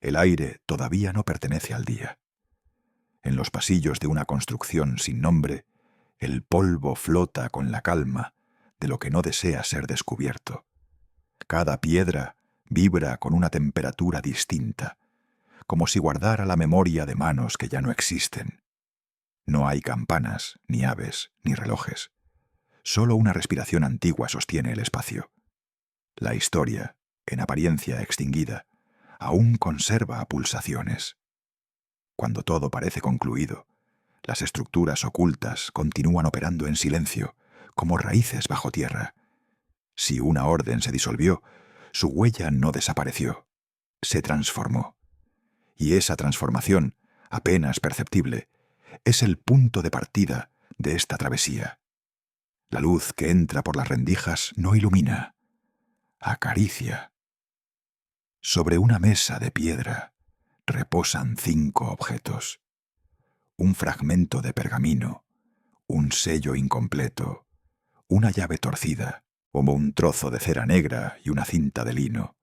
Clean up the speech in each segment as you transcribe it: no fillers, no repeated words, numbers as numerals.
El aire todavía no pertenece al día. En los pasillos de una construcción sin nombre, el polvo flota con la calma de lo que no desea ser descubierto. Cada piedra vibra con una temperatura distinta, como si guardara la memoria de manos que ya no existen. No hay campanas, ni aves, ni relojes. Solo una respiración antigua sostiene el espacio. La historia, en apariencia extinguida, aún conserva pulsaciones. Cuando todo parece concluido, las estructuras ocultas continúan operando en silencio, como raíces bajo tierra. Si una orden se disolvió, su huella no desapareció, se transformó. Y esa transformación, apenas perceptible, es el punto de partida de esta travesía. La luz que entra por las rendijas no ilumina, acaricia. Sobre una mesa de piedra reposan 5 objetos. Un fragmento de pergamino, un sello incompleto, una llave torcida, como un trozo de cera negra y una cinta de lino.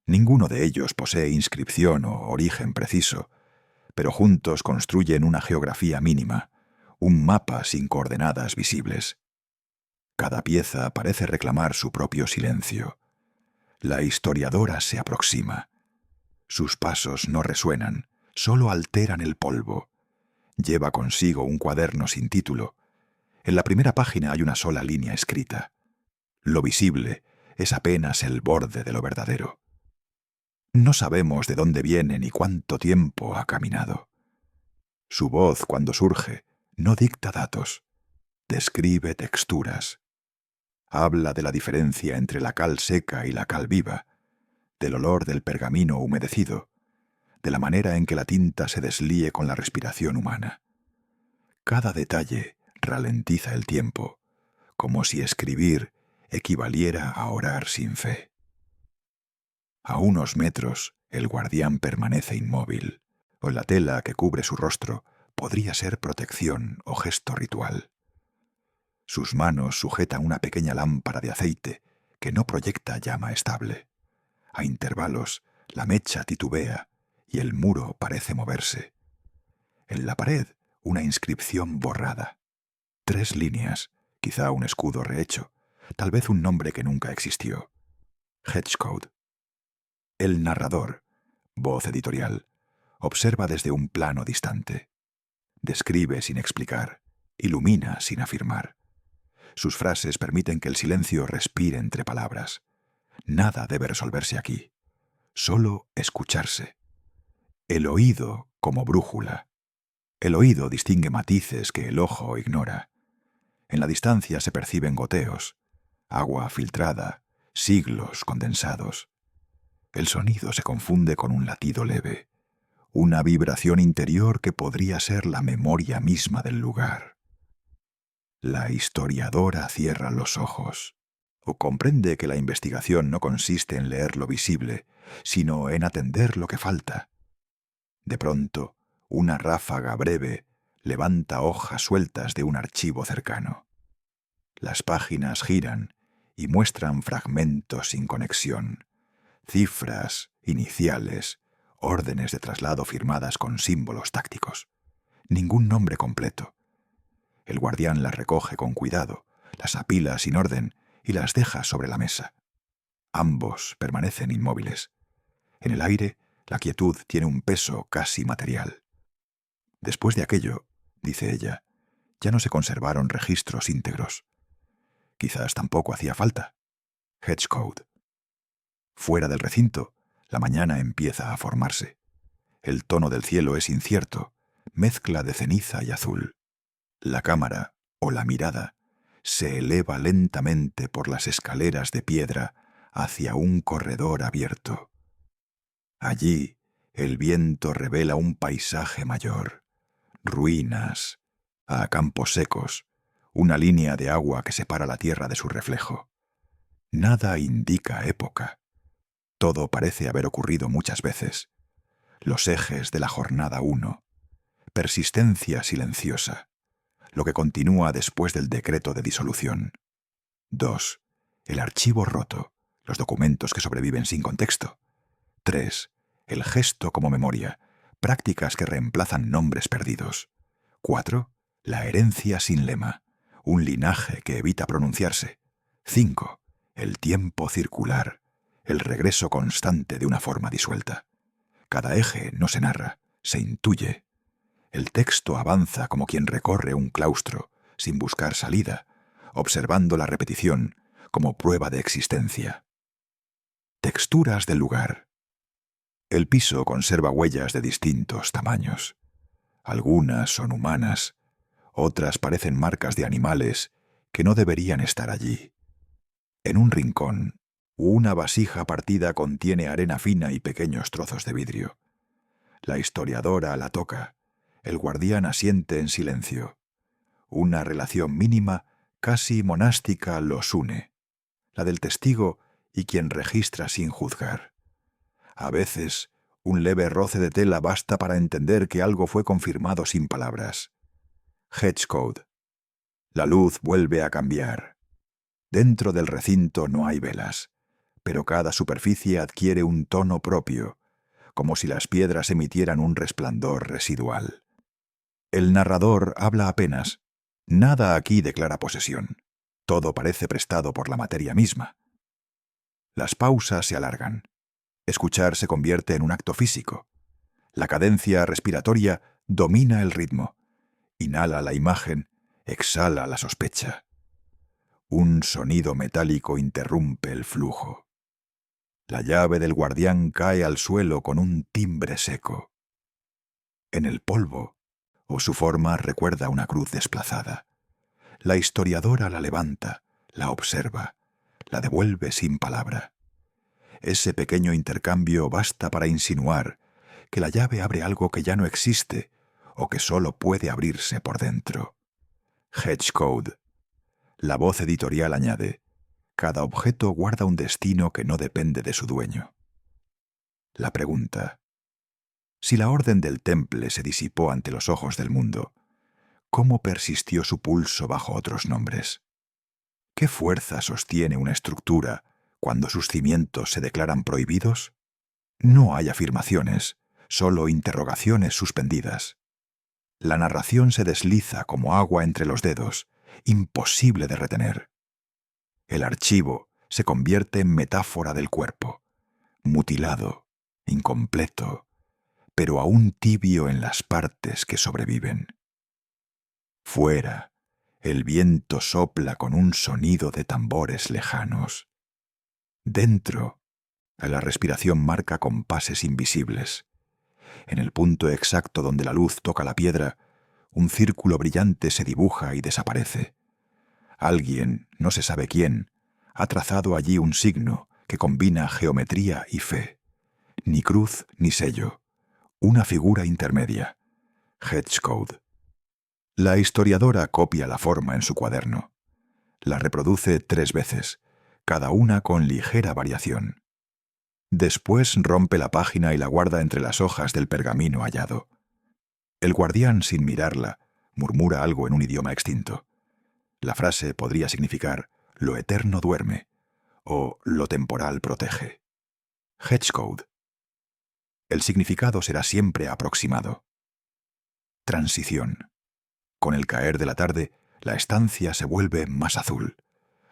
Ninguno de ellos posee inscripción o origen preciso, pero juntos construyen una geografía mínima, un mapa sin coordenadas visibles. Cada pieza parece reclamar su propio silencio. La historiadora se aproxima. Sus pasos no resuenan, solo alteran el polvo. Lleva consigo un cuaderno sin título. En la primera página hay una sola línea escrita. Lo visible es apenas el borde de lo verdadero. No sabemos de dónde viene ni cuánto tiempo ha caminado. Su voz, cuando surge, no dicta datos, describe texturas. Habla de la diferencia entre la cal seca y la cal viva, del olor del pergamino humedecido, de la manera en que la tinta se deslíe con la respiración humana. Cada detalle ralentiza el tiempo, como si escribir equivaliera a orar sin fe. A unos metros, el guardián permanece inmóvil, o la tela que cubre su rostro podría ser protección o gesto ritual. Sus manos sujetan una pequeña lámpara de aceite que no proyecta llama estable. A intervalos, la mecha titubea y el muro parece moverse. En la pared, una inscripción borrada. 3 líneas, quizá un escudo rehecho, tal vez un nombre que nunca existió. Hedgecote. El narrador, voz editorial, observa desde un plano distante. Describe sin explicar, ilumina sin afirmar. Sus frases permiten que el silencio respire entre palabras. Nada debe resolverse aquí, solo escucharse. El oído como brújula. El oído distingue matices que el ojo ignora. En la distancia se perciben goteos, agua filtrada, siglos condensados. El sonido se confunde con un latido leve, una vibración interior que podría ser la memoria misma del lugar. La historiadora cierra los ojos, o comprende que la investigación no consiste en leer lo visible, sino en atender lo que falta. De pronto, una ráfaga breve levanta hojas sueltas de un archivo cercano. Las páginas giran y muestran fragmentos sin conexión, cifras, iniciales, órdenes de traslado firmadas con símbolos tácticos. Ningún nombre completo. El guardián las recoge con cuidado, las apila sin orden y las deja sobre la mesa. Ambos permanecen inmóviles. En el aire, la quietud tiene un peso casi material. Después de aquello, dice ella, ya no se conservaron registros íntegros. Quizás tampoco hacía falta. Hedgecote. Fuera del recinto, la mañana empieza a formarse. El tono del cielo es incierto, mezcla de ceniza y azul. La cámara, o la mirada, se eleva lentamente por las escaleras de piedra hacia un corredor abierto. Allí, el viento revela un paisaje mayor, ruinas, a campos secos, una línea de agua que separa la tierra de su reflejo. Nada indica época. Todo parece haber ocurrido muchas veces. Los ejes de la jornada 1. Persistencia silenciosa. Lo que continúa después del decreto de disolución. 2. El archivo roto. Los documentos que sobreviven sin contexto. 3. el gesto como memoria, prácticas que reemplazan nombres perdidos. 4. La herencia sin lema, un linaje que evita pronunciarse. 5. El tiempo circular, el regreso constante de una forma disuelta. Cada eje no se narra, se intuye. El texto avanza como quien recorre un claustro, sin buscar salida, observando la repetición como prueba de existencia. Texturas del lugar. El piso conserva huellas de distintos tamaños. Algunas son humanas, otras parecen marcas de animales que no deberían estar allí. En un rincón, una vasija partida contiene arena fina y pequeños trozos de vidrio. La historiadora la toca, el guardián asiente en silencio. Una relación mínima, casi monástica, los une, la del testigo y quien registra sin juzgar. A veces, un leve roce de tela basta para entender que algo fue confirmado sin palabras. Hedgecode. La luz vuelve a cambiar. Dentro del recinto no hay velas, pero cada superficie adquiere un tono propio, como si las piedras emitieran un resplandor residual. El narrador habla apenas. Nada aquí declara posesión. Todo parece prestado por la materia misma. Las pausas se alargan. Escuchar se convierte en un acto físico. La cadencia respiratoria domina el ritmo. Inhala la imagen, exhala la sospecha. Un sonido metálico interrumpe el flujo. La llave del guardián cae al suelo con un timbre seco. En el polvo, o su forma recuerda una cruz desplazada. La historiadora la levanta, la observa, la devuelve sin palabra. Ese pequeño intercambio basta para insinuar que la llave abre algo que ya no existe o que solo puede abrirse por dentro. Hedgecode. La voz editorial añade: cada objeto guarda un destino que no depende de su dueño. La pregunta: si la orden del temple se disipó ante los ojos del mundo, ¿cómo persistió su pulso bajo otros nombres? ¿Qué fuerza sostiene una estructura cuando sus cimientos se declaran prohibidos? No hay afirmaciones, solo interrogaciones suspendidas. La narración se desliza como agua entre los dedos, imposible de retener. El archivo se convierte en metáfora del cuerpo, mutilado, incompleto, pero aún tibio en las partes que sobreviven. Fuera, el viento sopla con un sonido de tambores lejanos. Dentro, la respiración marca compases invisibles. En el punto exacto donde la luz toca la piedra, un círculo brillante se dibuja y desaparece. Alguien, no se sabe quién, ha trazado allí un signo que combina geometría y fe. Ni cruz ni sello. Una figura intermedia. Hedgecode. La historiadora copia la forma en su cuaderno. La reproduce 3 veces, cada una con ligera variación. Después rompe la página y la guarda entre las hojas del pergamino hallado. El guardián, sin mirarla, murmura algo en un idioma extinto. La frase podría significar: lo eterno duerme, o lo temporal protege. Hedgecode. El significado será siempre aproximado. Transición. Con el caer de la tarde, la estancia se vuelve más azul.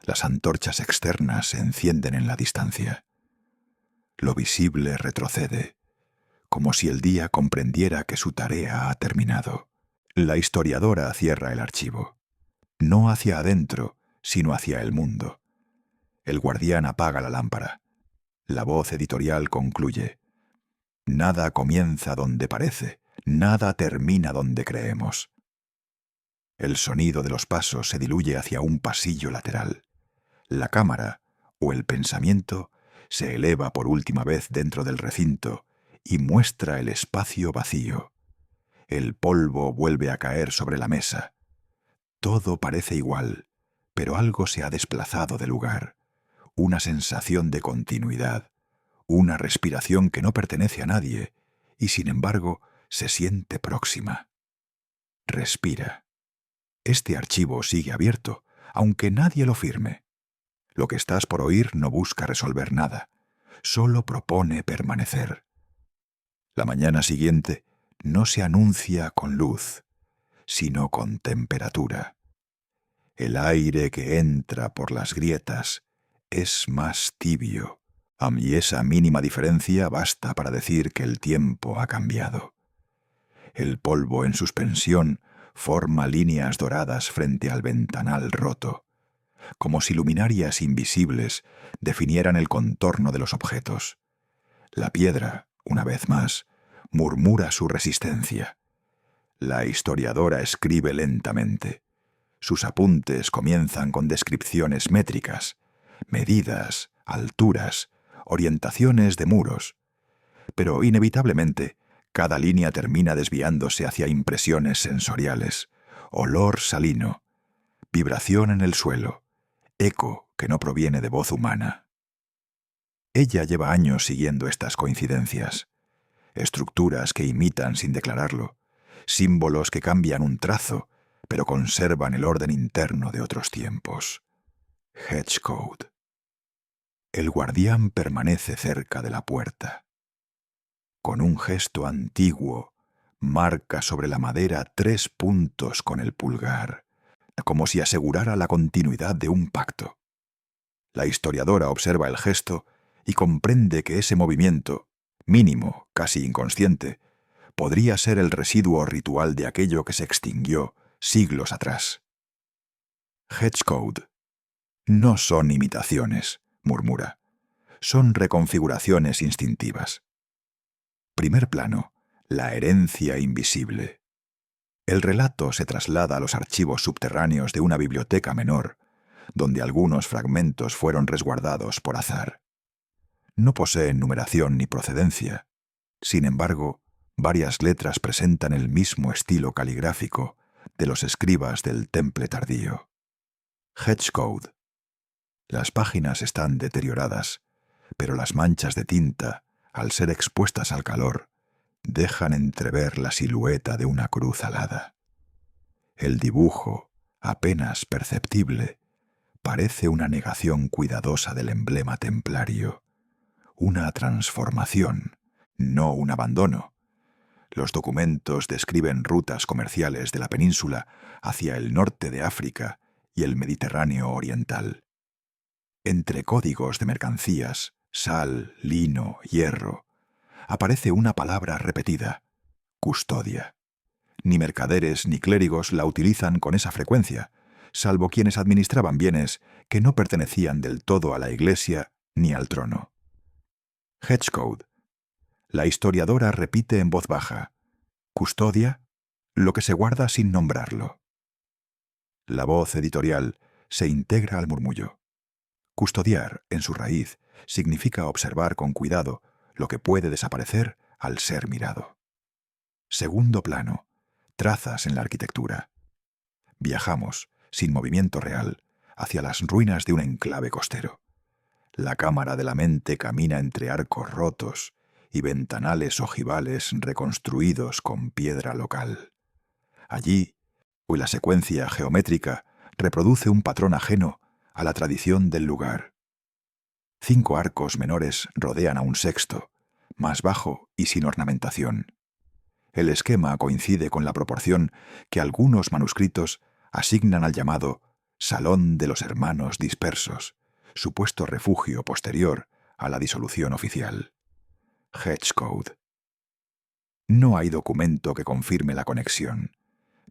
Las antorchas externas se encienden en la distancia. Lo visible retrocede, como si el día comprendiera que su tarea ha terminado. La historiadora cierra el archivo. No hacia adentro, sino hacia el mundo. El guardián apaga la lámpara. La voz editorial concluye: nada comienza donde parece, nada termina donde creemos. El sonido de los pasos se diluye hacia un pasillo lateral. La cámara, o el pensamiento, se eleva por última vez dentro del recinto y muestra el espacio vacío. El polvo vuelve a caer sobre la mesa. Todo parece igual, pero algo se ha desplazado de lugar. Una sensación de continuidad, una respiración que no pertenece a nadie y, sin embargo, se siente próxima. Respira. Este archivo sigue abierto, aunque nadie lo firme. Lo que estás por oír no busca resolver nada, solo propone permanecer. La mañana siguiente no se anuncia con luz, sino con temperatura. El aire que entra por las grietas es más tibio, y esa mínima diferencia basta para decir que el tiempo ha cambiado. El polvo en suspensión forma líneas doradas frente al ventanal roto, como si luminarias invisibles definieran el contorno de los objetos. La piedra, una vez más, murmura su resistencia. La historiadora escribe lentamente. Sus apuntes comienzan con descripciones métricas, medidas, alturas, orientaciones de muros. Pero inevitablemente, cada línea termina desviándose hacia impresiones sensoriales, olor salino, vibración en el suelo, eco que no proviene de voz humana. Ella lleva años siguiendo estas coincidencias, estructuras que imitan sin declararlo, símbolos que cambian un trazo, pero conservan el orden interno de otros tiempos. Hedgecode. El guardián permanece cerca de la puerta. Con un gesto antiguo, marca sobre la madera 3 puntos con el pulgar, como si asegurara la continuidad de un pacto. La historiadora observa el gesto y comprende que ese movimiento, mínimo, casi inconsciente, podría ser el residuo ritual de aquello que se extinguió siglos atrás. Hedgecode. No son imitaciones, murmura. Son reconfiguraciones instintivas. Primer plano. La herencia invisible. El relato se traslada a los archivos subterráneos de una biblioteca menor, donde algunos fragmentos fueron resguardados por azar. No poseen numeración ni procedencia. Sin embargo, varias letras presentan el mismo estilo caligráfico de los escribas del Temple tardío. Hedgecode. Las páginas están deterioradas, pero las manchas de tinta, al ser expuestas al calor, dejan entrever la silueta de una cruz alada. El dibujo, apenas perceptible, parece una negación cuidadosa del emblema templario, una transformación, no un abandono. Los documentos describen rutas comerciales de la península hacia el norte de África y el Mediterráneo oriental. Entre códigos de mercancías, sal, lino, hierro, aparece una palabra repetida: custodia. Ni mercaderes ni clérigos la utilizan con esa frecuencia, salvo quienes administraban bienes que no pertenecían del todo a la Iglesia ni al trono. Hedgecode. La historiadora repite en voz baja: custodia, lo que se guarda sin nombrarlo. La voz editorial se integra al murmullo. Custodiar, en su raíz, significa observar con cuidado lo que puede desaparecer al ser mirado. Segundo plano. Trazas en la arquitectura. Viajamos, sin movimiento real, hacia las ruinas de un enclave costero. La cámara de la mente camina entre arcos rotos y ventanales ojivales reconstruidos con piedra local. Allí, la secuencia geométrica reproduce un patrón ajeno a la tradición del lugar. 5 arcos menores rodean a un sexto, más bajo y sin ornamentación. El esquema coincide con la proporción que algunos manuscritos asignan al llamado Salón de los Hermanos Dispersos, supuesto refugio posterior a la disolución oficial. Hedgecode. No hay documento que confirme la conexión,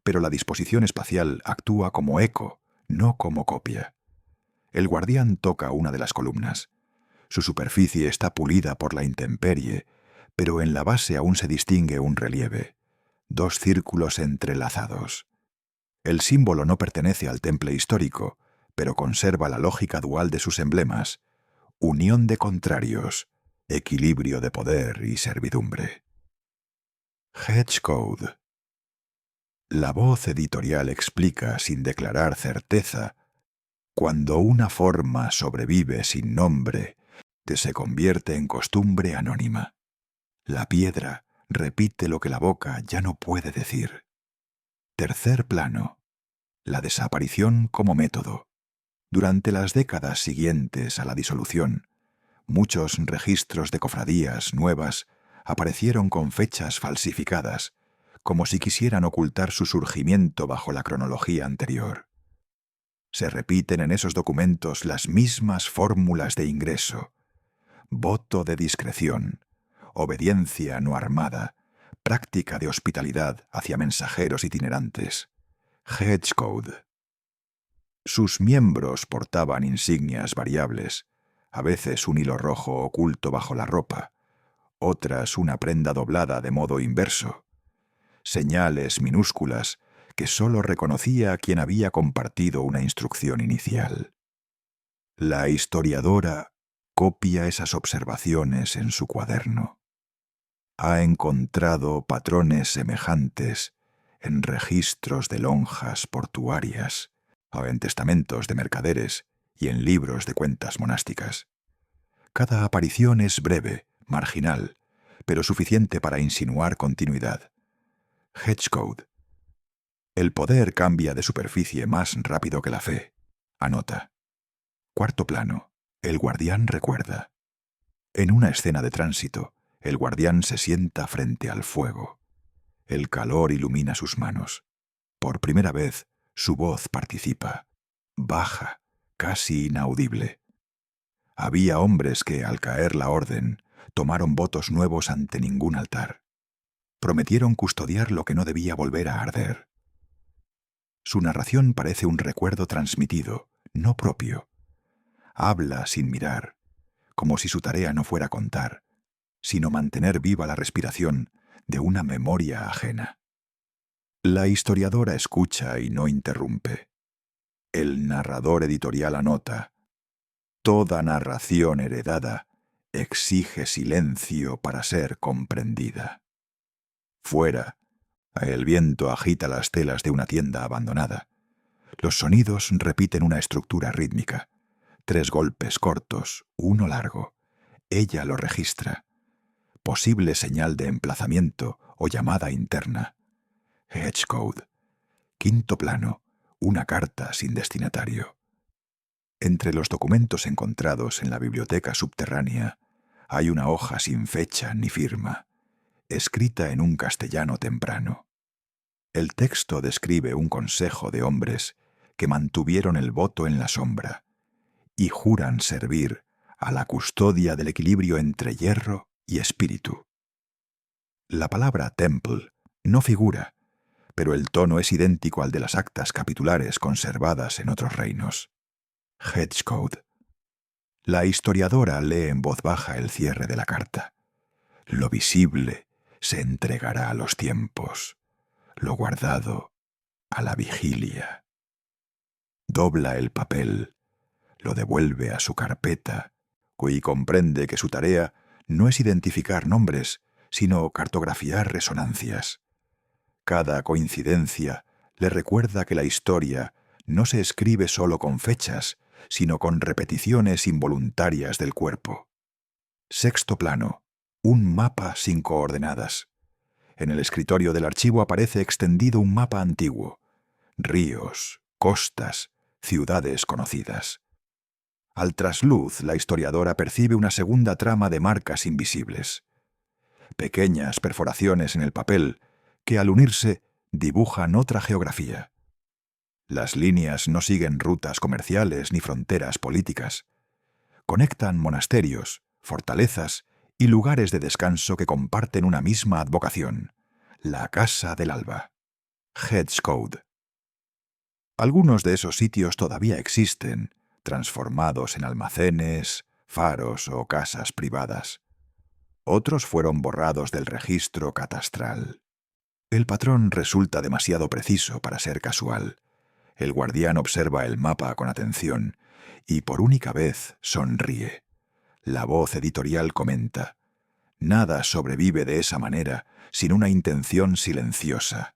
pero la disposición espacial actúa como eco, no como copia. El guardián toca una de las columnas. Su superficie está pulida por la intemperie, pero en la base aún se distingue un relieve, 2 círculos entrelazados. El símbolo no pertenece al temple histórico, pero conserva la lógica dual de sus emblemas: unión de contrarios, equilibrio de poder y servidumbre. Hedgecode. La voz editorial explica sin declarar certeza: cuando una forma sobrevive sin nombre, se convierte en costumbre anónima. La piedra repite lo que la boca ya no puede decir. Tercer plano. La desaparición como método. Durante las décadas siguientes a la disolución, muchos registros de cofradías nuevas aparecieron con fechas falsificadas, como si quisieran ocultar su surgimiento bajo la cronología anterior. Se repiten en esos documentos las mismas fórmulas de ingreso: voto de discreción, obediencia no armada, práctica de hospitalidad hacia mensajeros itinerantes, hedge code. Sus miembros portaban insignias variables, a veces un hilo rojo oculto bajo la ropa, otras una prenda doblada de modo inverso, señales minúsculas que sólo reconocía a quien había compartido una instrucción inicial. La historiadora copia esas observaciones en su cuaderno. Ha encontrado patrones semejantes en registros de lonjas portuarias, o en testamentos de mercaderes y en libros de cuentas monásticas. Cada aparición es breve, marginal, pero suficiente para insinuar continuidad. Hedge code. El poder cambia de superficie más rápido que la fe. Anota. Cuarto plano. El guardián recuerda. En una escena de tránsito, el guardián se sienta frente al fuego. El calor ilumina sus manos. Por primera vez, su voz participa. Baja, casi inaudible. Había hombres que, al caer la orden, tomaron votos nuevos ante ningún altar. Prometieron custodiar lo que no debía volver a arder. Su narración parece un recuerdo transmitido, no propio. Habla sin mirar, como si su tarea no fuera contar, sino mantener viva la respiración de una memoria ajena. La historiadora escucha y no interrumpe. El narrador editorial anota: toda narración heredada exige silencio para ser comprendida. Fuera, el viento agita las telas de una tienda abandonada. Los sonidos repiten una estructura rítmica. 3 golpes cortos, uno largo. Ella lo registra. Posible señal de emplazamiento o llamada interna. Hedge code. Quinto plano, una carta sin destinatario. Entre los documentos encontrados en la biblioteca subterránea hay una hoja sin fecha ni firma, escrita en un castellano temprano. El texto describe un consejo de hombres que mantuvieron el voto en la sombra y juran servir a la custodia del equilibrio entre hierro y espíritu. La palabra temple no figura, pero el tono es idéntico al de las actas capitulares conservadas en otros reinos. Hedge code. La historiadora lee en voz baja el cierre de la carta. Lo visible se entregará a los tiempos, lo guardado a la vigilia. Dobla el papel, lo devuelve a su carpeta, y comprende que su tarea no es identificar nombres, sino cartografiar resonancias. Cada coincidencia le recuerda que la historia no se escribe solo con fechas, sino con repeticiones involuntarias del cuerpo. Sexto plano. Un mapa sin coordenadas. En el escritorio del archivo aparece extendido un mapa antiguo. Ríos, costas, ciudades conocidas. Al trasluz, la historiadora percibe una segunda trama de marcas invisibles. Pequeñas perforaciones en el papel que, al unirse, dibujan otra geografía. Las líneas no siguen rutas comerciales ni fronteras políticas. Conectan monasterios, fortalezas y lugares de descanso que comparten una misma advocación: la Casa del Alba. Hedge code. Algunos de esos sitios todavía existen, transformados en almacenes, faros o casas privadas. Otros fueron borrados del registro catastral. El patrón resulta demasiado preciso para ser casual. El guardián observa el mapa con atención y por única vez sonríe. La voz editorial comenta: nada sobrevive de esa manera sin una intención silenciosa.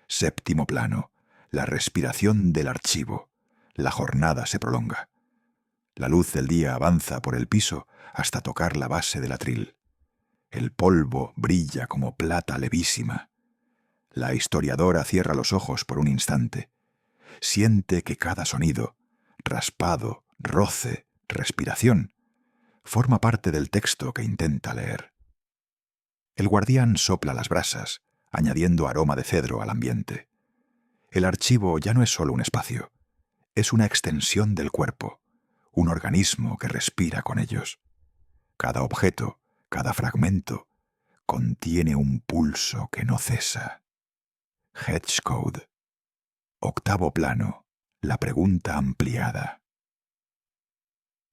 Séptimo plano. La respiración del archivo. La jornada se prolonga. La luz del día avanza por el piso hasta tocar la base del atril. El polvo brilla como plata levísima. La historiadora cierra los ojos por un instante. Siente que cada sonido, raspado, roce, respiración, forma parte del texto que intenta leer. El guardián sopla las brasas, añadiendo aroma de cedro al ambiente. El archivo ya no es solo un espacio, es una extensión del cuerpo, un organismo que respira con ellos. Cada objeto, cada fragmento, contiene un pulso que no cesa. Hedgecode. Octavo plano. La pregunta ampliada.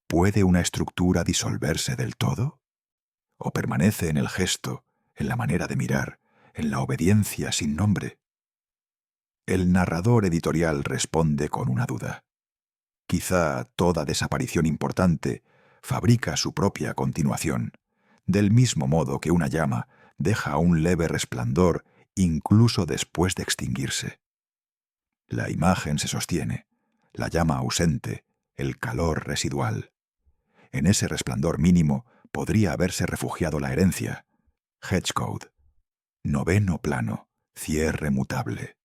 ¿Puede una estructura disolverse del todo? ¿O permanece en el gesto, en la manera de mirar, en la obediencia sin nombre? El narrador editorial responde con una duda. Quizá toda desaparición importante fabrica su propia continuación, del mismo modo que una llama deja un leve resplandor incluso después de extinguirse. La imagen se sostiene, la llama ausente, el calor residual. En ese resplandor mínimo podría haberse refugiado la herencia. Hedgecode. Noveno plano, cierre mutable.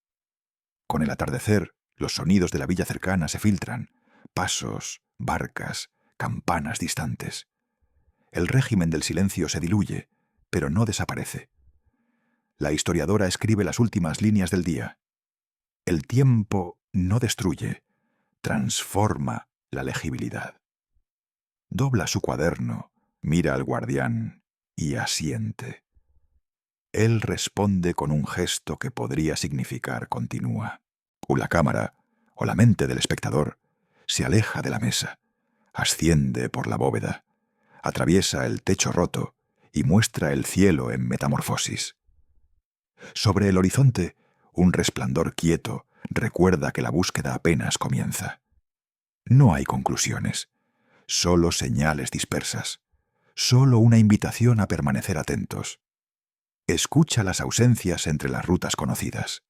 Con el atardecer, los sonidos de la villa cercana se filtran, pasos, barcas, campanas distantes. El régimen del silencio se diluye, pero no desaparece. La historiadora escribe las últimas líneas del día. El tiempo no destruye, transforma la legibilidad. Dobla su cuaderno, mira al guardián y asiente. Él responde con un gesto que podría significar continúa. O la cámara, o la mente del espectador, se aleja de la mesa, asciende por la bóveda, atraviesa el techo roto y muestra el cielo en metamorfosis. Sobre el horizonte, un resplandor quieto recuerda que la búsqueda apenas comienza. No hay conclusiones, solo señales dispersas, solo una invitación a permanecer atentos. Escucha las ausencias entre las rutas conocidas.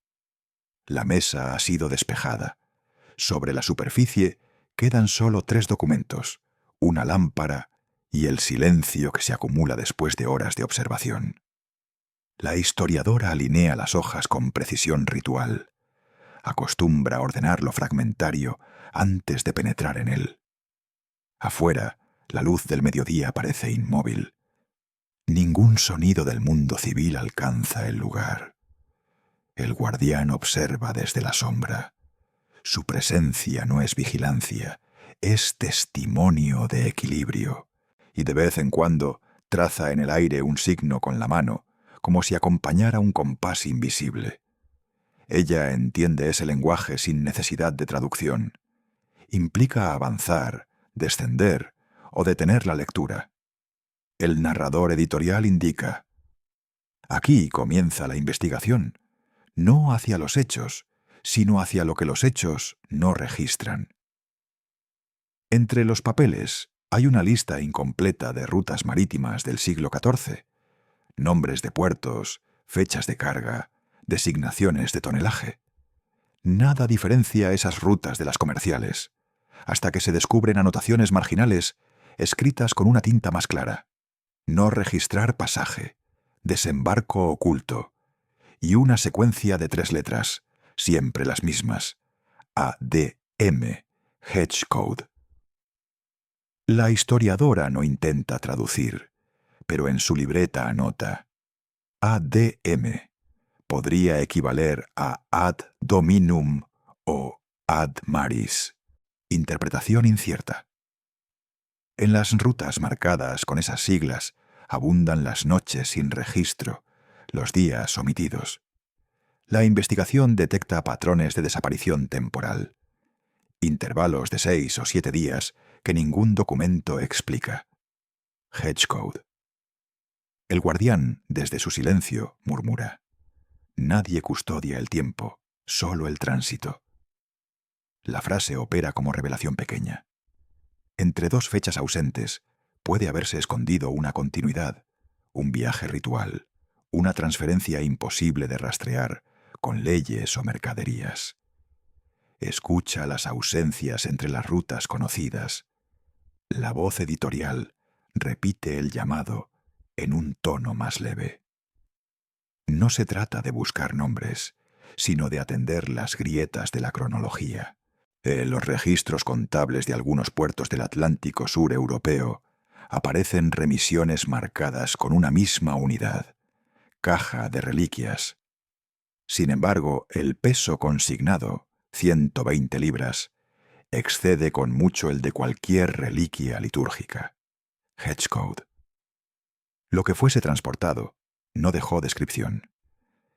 La mesa ha sido despejada. Sobre la superficie quedan solo 3 documentos, una lámpara y el silencio que se acumula después de horas de observación. La historiadora alinea las hojas con precisión ritual. Acostumbra a ordenar lo fragmentario antes de penetrar en él. Afuera, la luz del mediodía parece inmóvil. Ningún sonido del mundo civil alcanza el lugar. El guardián observa desde la sombra. Su presencia no es vigilancia, es testimonio de equilibrio, y de vez en cuando traza en el aire un signo con la mano, como si acompañara un compás invisible. Ella entiende ese lenguaje sin necesidad de traducción. Implica avanzar, descender o detener la lectura. El narrador editorial indica: aquí comienza la investigación, no hacia los hechos, sino hacia lo que los hechos no registran. Entre los papeles hay una lista incompleta de rutas marítimas del siglo XIV, nombres de puertos, fechas de carga, designaciones de tonelaje. Nada diferencia esas rutas de las comerciales, hasta que se descubren anotaciones marginales escritas con una tinta más clara. No registrar pasaje, desembarco oculto, y una secuencia de 3 letras, siempre las mismas: ADM, Hedgecode. La historiadora no intenta traducir, pero en su libreta anota: ADM podría equivaler a ad dominum o ad maris. Interpretación incierta. En las rutas marcadas con esas siglas abundan las noches sin registro, los días omitidos. La investigación detecta patrones de desaparición temporal, intervalos de 6 o 7 días que ningún documento explica. Hedgecode. El guardián, desde su silencio, murmura: nadie custodia el tiempo, solo el tránsito. La frase opera como revelación pequeña. Entre 2 fechas ausentes puede haberse escondido una continuidad, un viaje ritual, una transferencia imposible de rastrear, con leyes o mercaderías. Escucha las ausencias entre las rutas conocidas. La voz editorial repite el llamado en un tono más leve. No se trata de buscar nombres, sino de atender las grietas de la cronología. En los registros contables de algunos puertos del Atlántico sur europeo aparecen remisiones marcadas con una misma unidad, caja de reliquias. Sin embargo, el peso consignado, 120 libras, excede con mucho el de cualquier reliquia litúrgica. Hedgecode. Lo que fuese transportado no dejó descripción.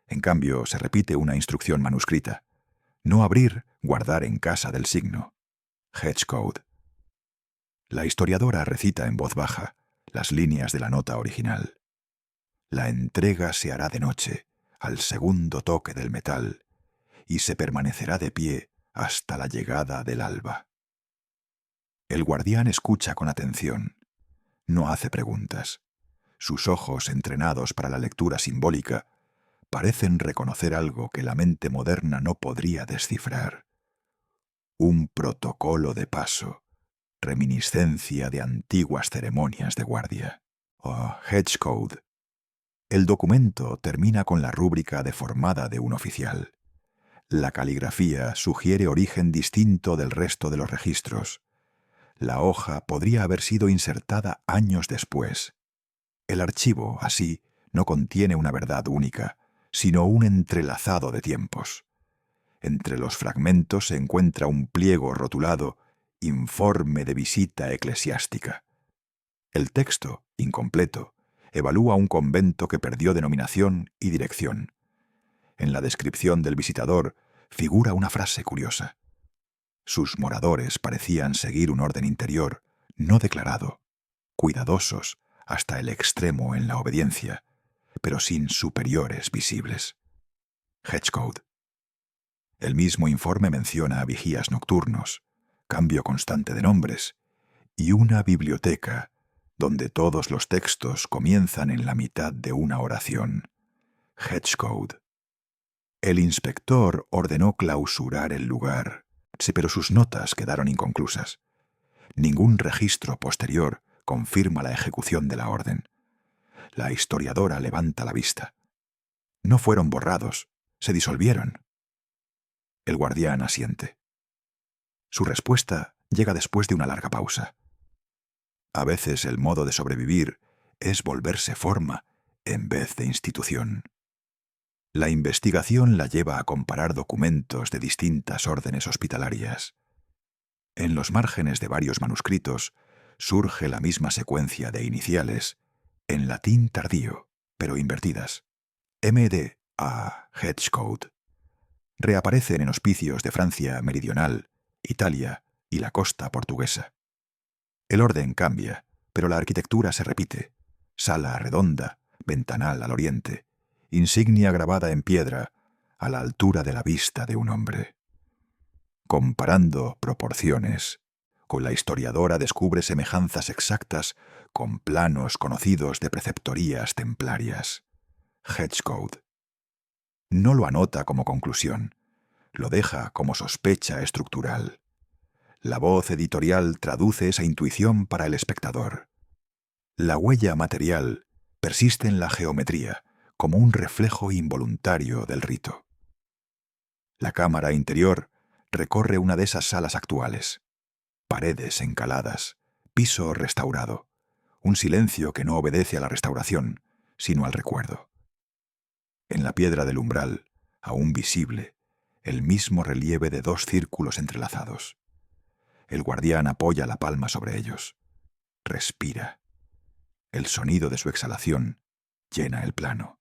En cambio, se repite una instrucción manuscrita. No abrir, guardar en casa del signo. Hedgecode. La historiadora recita en voz baja las líneas de la nota original. La entrega se hará de noche, al segundo toque del metal, y se permanecerá de pie hasta la llegada del alba. El guardián escucha con atención. No hace preguntas. Sus ojos, entrenados para la lectura simbólica, parecen reconocer algo que la mente moderna no podría descifrar. Un protocolo de paso, reminiscencia de antiguas ceremonias de guardia. Oh, Hedgecode. El documento termina con la rúbrica deformada de un oficial. La caligrafía sugiere origen distinto del resto de los registros. La hoja podría haber sido insertada años después. El archivo, así, no contiene una verdad única, sino un entrelazado de tiempos. Entre los fragmentos se encuentra un pliego rotulado Informe de visita eclesiástica. El texto, incompleto, evalúa un convento que perdió denominación y dirección. En la descripción del visitador figura una frase curiosa. Sus moradores parecían seguir un orden interior, no declarado, cuidadosos hasta el extremo en la obediencia, pero sin superiores visibles. Hedgecode. El mismo informe menciona vigías nocturnos, cambio constante de nombres, y una biblioteca donde todos los textos comienzan en la mitad de una oración. Hedgecode. El inspector ordenó clausurar el lugar, sí, pero sus notas quedaron inconclusas. Ningún registro posterior confirma la ejecución de la orden. La historiadora levanta la vista. No fueron borrados, se disolvieron. El guardián asiente. Su respuesta llega después de una larga pausa. A veces el modo de sobrevivir es volverse forma en vez de institución. La investigación la lleva a comparar documentos de distintas órdenes hospitalarias. En los márgenes de varios manuscritos surge la misma secuencia de iniciales, en latín tardío, pero invertidas. M.D. a Hedgecode. Reaparecen en hospicios de Francia meridional, Italia y la costa portuguesa. El orden cambia, pero la arquitectura se repite. Sala redonda, ventanal al oriente, insignia grabada en piedra a la altura de la vista de un hombre. Comparando proporciones, con la historiadora descubre semejanzas exactas con planos conocidos de preceptorías templarias. Hedgecode. No lo anota como conclusión, lo deja como sospecha estructural. La voz editorial traduce esa intuición para el espectador. La huella material persiste en la geometría como un reflejo involuntario del rito. La cámara interior recorre una de esas salas actuales. Paredes encaladas, piso restaurado, un silencio que no obedece a la restauración, sino al recuerdo. En la piedra del umbral, aún visible, el mismo relieve de dos círculos entrelazados. El guardián apoya la palma sobre ellos. Respira. El sonido de su exhalación llena el plano.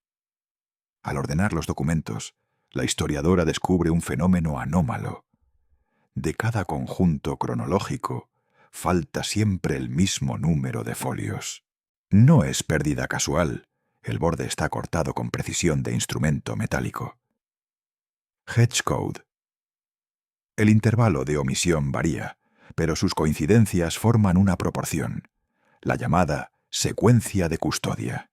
Al ordenar los documentos, la historiadora descubre un fenómeno anómalo. De cada conjunto cronológico, falta siempre el mismo número de folios. No es pérdida casual. El borde está cortado con precisión de instrumento metálico. Hedgecode. El intervalo de omisión varía, pero sus coincidencias forman una proporción, la llamada secuencia de custodia.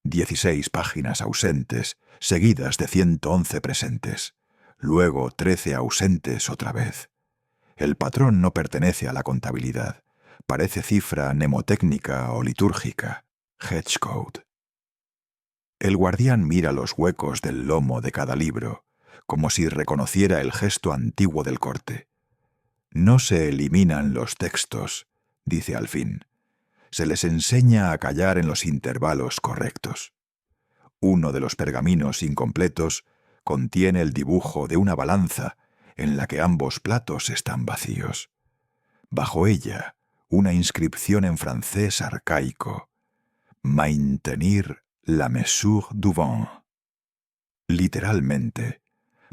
16 páginas ausentes, seguidas de 111 presentes, luego 13 ausentes otra vez. El patrón no pertenece a la contabilidad, parece cifra mnemotécnica o litúrgica. Hedgecode. El guardián mira los huecos del lomo de cada libro, como si reconociera el gesto antiguo del corte. No se eliminan los textos, dice al fin. Se les enseña a callar en los intervalos correctos. Uno de los pergaminos incompletos contiene el dibujo de una balanza en la que ambos platos están vacíos. Bajo ella, una inscripción en francés arcaico: Maintenir la mesure du vent. Literalmente,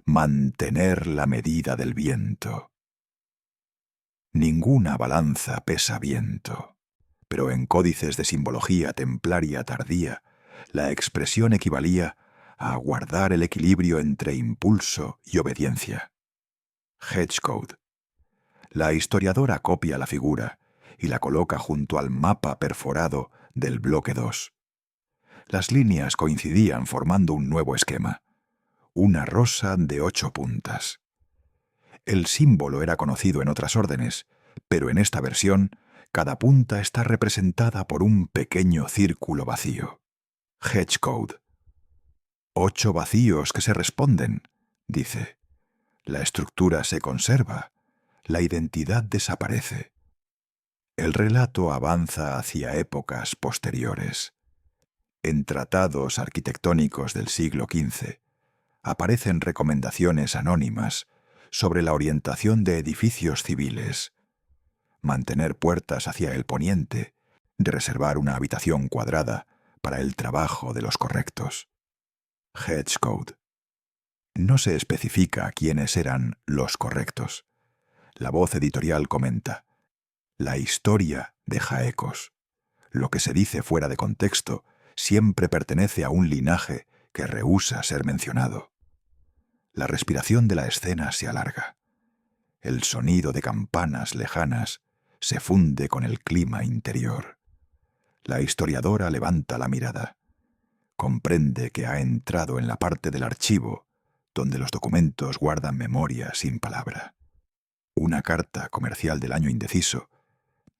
mantener la medida del viento. Ninguna balanza pesa viento, pero en códices de simbología templaria tardía, la expresión equivalía a guardar el equilibrio entre impulso y obediencia. Hedgecode. La historiadora copia la figura y la coloca junto al mapa perforado del bloque 2. Las líneas coincidían formando un nuevo esquema: una rosa de 8 puntas. El símbolo era conocido en otras órdenes, pero en esta versión, cada punta está representada por un pequeño círculo vacío. Hedgecode. 8 vacíos que se responden, dice. La estructura se conserva, la identidad desaparece. El relato avanza hacia épocas posteriores. En tratados arquitectónicos del siglo XV, aparecen recomendaciones anónimas sobre la orientación de edificios civiles: mantener puertas hacia el poniente, reservar una habitación cuadrada para el trabajo de los correctos. Hedgecode. No se especifica quiénes eran los correctos. La voz editorial comenta: la historia deja ecos. Lo que se dice fuera de contexto siempre pertenece a un linaje que rehúsa ser mencionado. La respiración de la escena se alarga. El sonido de campanas lejanas se funde con el clima interior. La historiadora levanta la mirada. Comprende que ha entrado en la parte del archivo donde los documentos guardan memoria sin palabra. Una carta comercial del año indeciso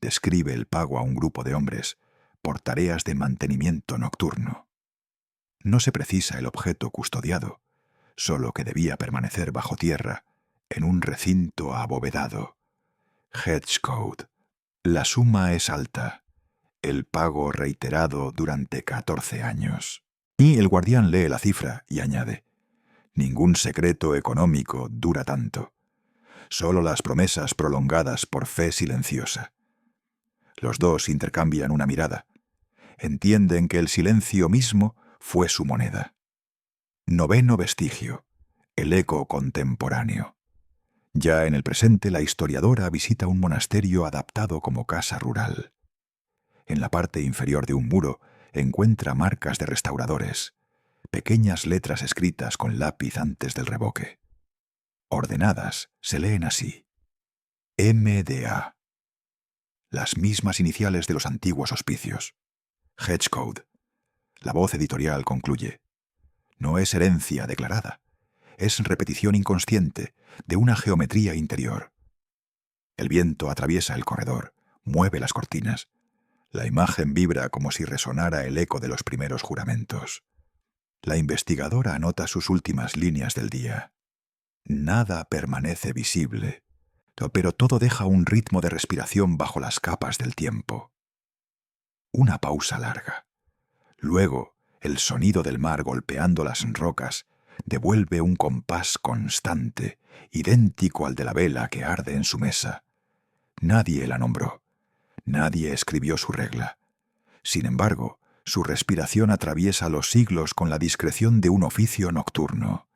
describe el pago a un grupo de hombres por tareas de mantenimiento nocturno. No se precisa el objeto custodiado, solo que debía permanecer bajo tierra en un recinto abovedado. Hedgecode. La suma es alta. El pago reiterado durante 14 años. Y el guardián lee la cifra y añade: ningún secreto económico dura tanto. Solo las promesas prolongadas por fe silenciosa. Los dos intercambian una mirada. Entienden que el silencio mismo fue su moneda. Noveno vestigio. El eco contemporáneo. Ya en el presente, la historiadora visita un monasterio adaptado como casa rural. En la parte inferior de un muro encuentra marcas de restauradores, pequeñas letras escritas con lápiz antes del revoque. Ordenadas, se leen así: MDA. Las mismas iniciales de los antiguos hospicios. Hedgecode. La voz editorial concluye: no es herencia declarada, es repetición inconsciente de una geometría interior. El viento atraviesa el corredor, mueve las cortinas. La imagen vibra como si resonara el eco de los primeros juramentos. La investigadora anota sus últimas líneas del día. Nada permanece visible, pero todo deja un ritmo de respiración bajo las capas del tiempo. Una pausa larga. Luego, el sonido del mar golpeando las rocas devuelve un compás constante, idéntico al de la vela que arde en su mesa. Nadie la nombró. Nadie escribió su regla. Sin embargo, su respiración atraviesa los siglos con la discreción de un oficio nocturno.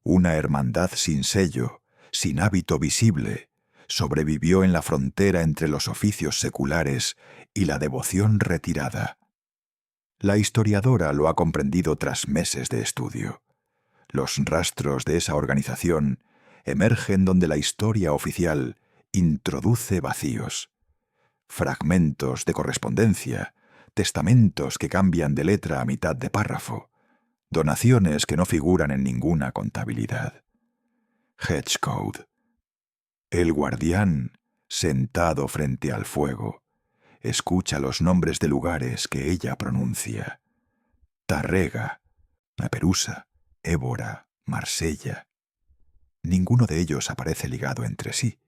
Una hermandad sin sello, sin hábito visible, sobrevivió en la frontera entre los oficios seculares y la devoción retirada. La historiadora lo ha comprendido tras meses de estudio. Los rastros de esa organización emergen donde la historia oficial introduce vacíos. Fragmentos de correspondencia, testamentos que cambian de letra a mitad de párrafo, donaciones que no figuran en ninguna contabilidad. Hedgecode. El guardián, sentado frente al fuego, escucha los nombres de lugares que ella pronuncia: Tárrega, Perusa, Évora, Marsella. Ninguno de ellos aparece ligado entre sí,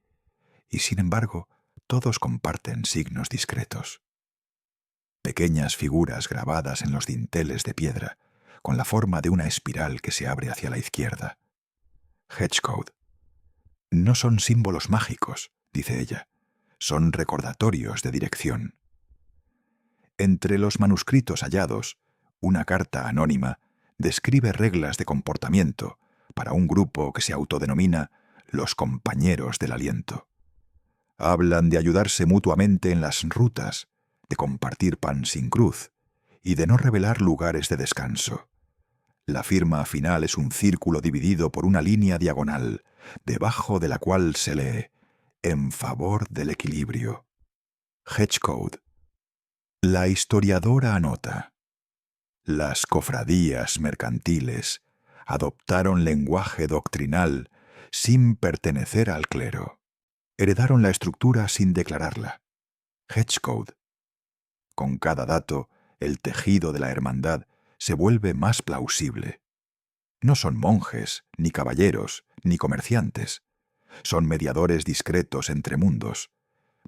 y sin embargo, todos comparten signos discretos. Pequeñas figuras grabadas en los dinteles de piedra con la forma de una espiral que se abre hacia la izquierda. Hedgecode. No son símbolos mágicos, dice ella. Son recordatorios de dirección. Entre los manuscritos hallados, una carta anónima describe reglas de comportamiento para un grupo que se autodenomina los compañeros del aliento. Hablan de ayudarse mutuamente en las rutas, de compartir pan sin cruz y de no revelar lugares de descanso. La firma final es un círculo dividido por una línea diagonal, debajo de la cual se lee «En favor del equilibrio». Hedgecode. La historiadora anota: las cofradías mercantiles adoptaron lenguaje doctrinal sin pertenecer al clero. Heredaron la estructura sin declararla. Hedgecode. Con cada dato, el tejido de la hermandad se vuelve más plausible. No son monjes, ni caballeros, ni comerciantes. Son mediadores discretos entre mundos.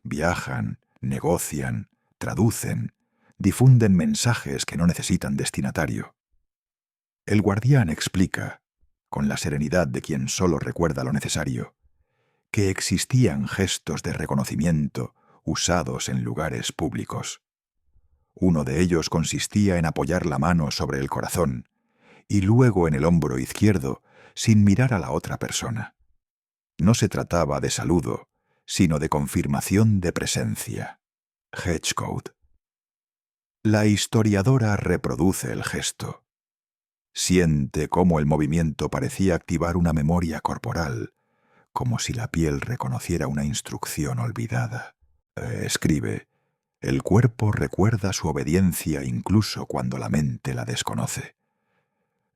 Viajan, negocian, traducen, difunden mensajes que no necesitan destinatario. El guardián explica, con la serenidad de quien solo recuerda lo necesario, que existían gestos de reconocimiento usados en lugares públicos. Uno de ellos consistía en apoyar la mano sobre el corazón y luego en el hombro izquierdo sin mirar a la otra persona. No se trataba de saludo, sino de confirmación de presencia. Hedgecode. La historiadora reproduce el gesto. Siente cómo el movimiento parecía activar una memoria corporal, como si la piel reconociera una instrucción olvidada. Escribe: el cuerpo recuerda su obediencia incluso cuando la mente la desconoce.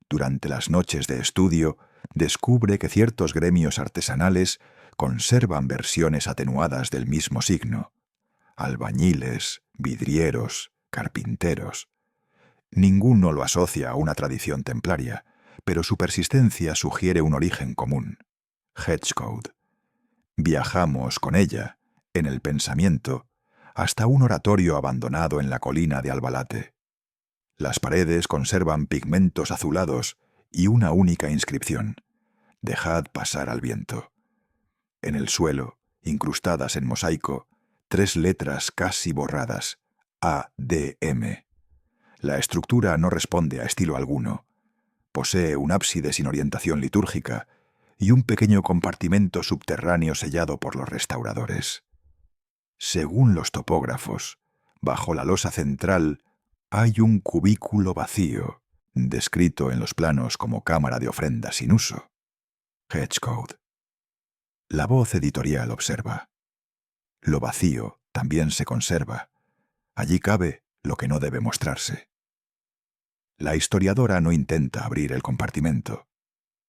Durante las noches de estudio, descubre que ciertos gremios artesanales conservan versiones atenuadas del mismo signo. Albañiles, vidrieros, carpinteros. Ninguno lo asocia a una tradición templaria, pero su persistencia sugiere un origen común. Hedgecode. Viajamos con ella, en el pensamiento, hasta un oratorio abandonado en la colina de Albalate. Las paredes conservan pigmentos azulados y una única inscripción: «Dejad pasar al viento». En el suelo, incrustadas en mosaico, 3 letras casi borradas: ADM. La estructura no responde a estilo alguno. Posee un ábside sin orientación litúrgica y un pequeño compartimento subterráneo sellado por los restauradores. Según los topógrafos, bajo la losa central hay un cubículo vacío, descrito en los planos como cámara de ofrenda sin uso. Hedgecode. La voz editorial observa: lo vacío también se conserva. Allí cabe lo que no debe mostrarse. La historiadora no intenta abrir el compartimento.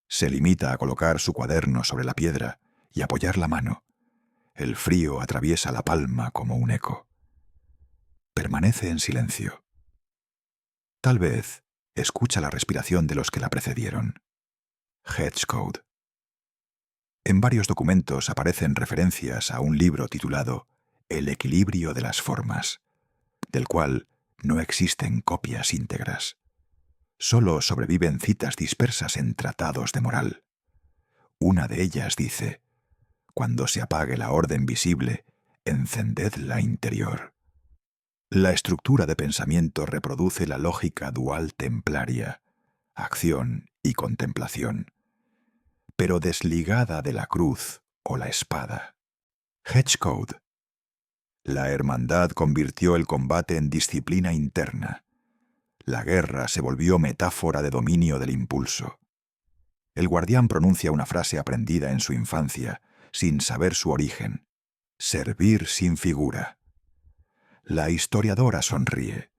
Se limita a colocar su cuaderno sobre la piedra y apoyar la mano. El frío atraviesa la palma como un eco. Permanece en silencio. Tal vez escucha la respiración de los que la precedieron. Hedgecode. En varios documentos aparecen referencias a un libro titulado El equilibrio de las formas, del cual no existen copias íntegras. Solo sobreviven citas dispersas en tratados de moral. Una de ellas dice: cuando se apague la orden visible, encended la interior. La estructura de pensamiento reproduce la lógica dual templaria, acción y contemplación, pero desligada de la cruz o la espada. Hedgecode. La hermandad convirtió el combate en disciplina interna. La guerra se volvió metáfora de dominio del impulso. El guardián pronuncia una frase aprendida en su infancia, sin saber su origen: servir sin figura. La historiadora sonríe.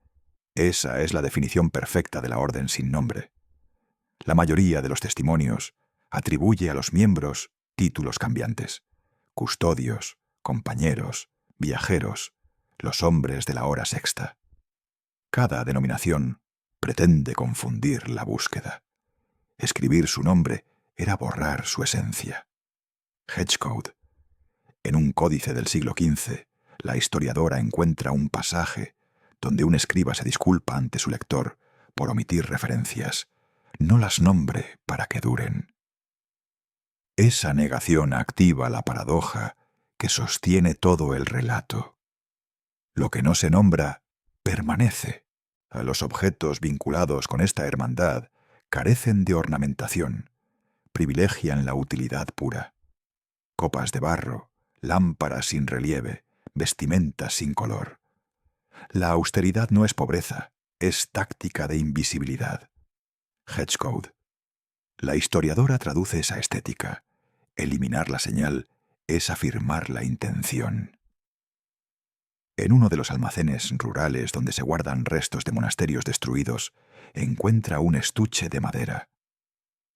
Esa es la definición perfecta de la orden sin nombre. La mayoría de los testimonios atribuye a los miembros títulos cambiantes: custodios, compañeros, viajeros, los hombres de la hora sexta. Cada denominación pretende confundir la búsqueda. Escribir su nombre era borrar su esencia. Hedgecode. En un códice del siglo XV, la historiadora encuentra un pasaje donde un escriba se disculpa ante su lector por omitir referencias, no las nombre para que duren. Esa negación activa la paradoja que sostiene todo el relato. Lo que no se nombra, permanece. A los objetos vinculados con esta hermandad carecen de ornamentación, privilegian la utilidad pura. Copas de barro, lámparas sin relieve, vestimentas sin color. La austeridad no es pobreza, es táctica de invisibilidad. Hedgecote. La historiadora traduce esa estética. Eliminar la señal es afirmar la intención. En uno de los almacenes rurales donde se guardan restos de monasterios destruidos, encuentra un estuche de madera.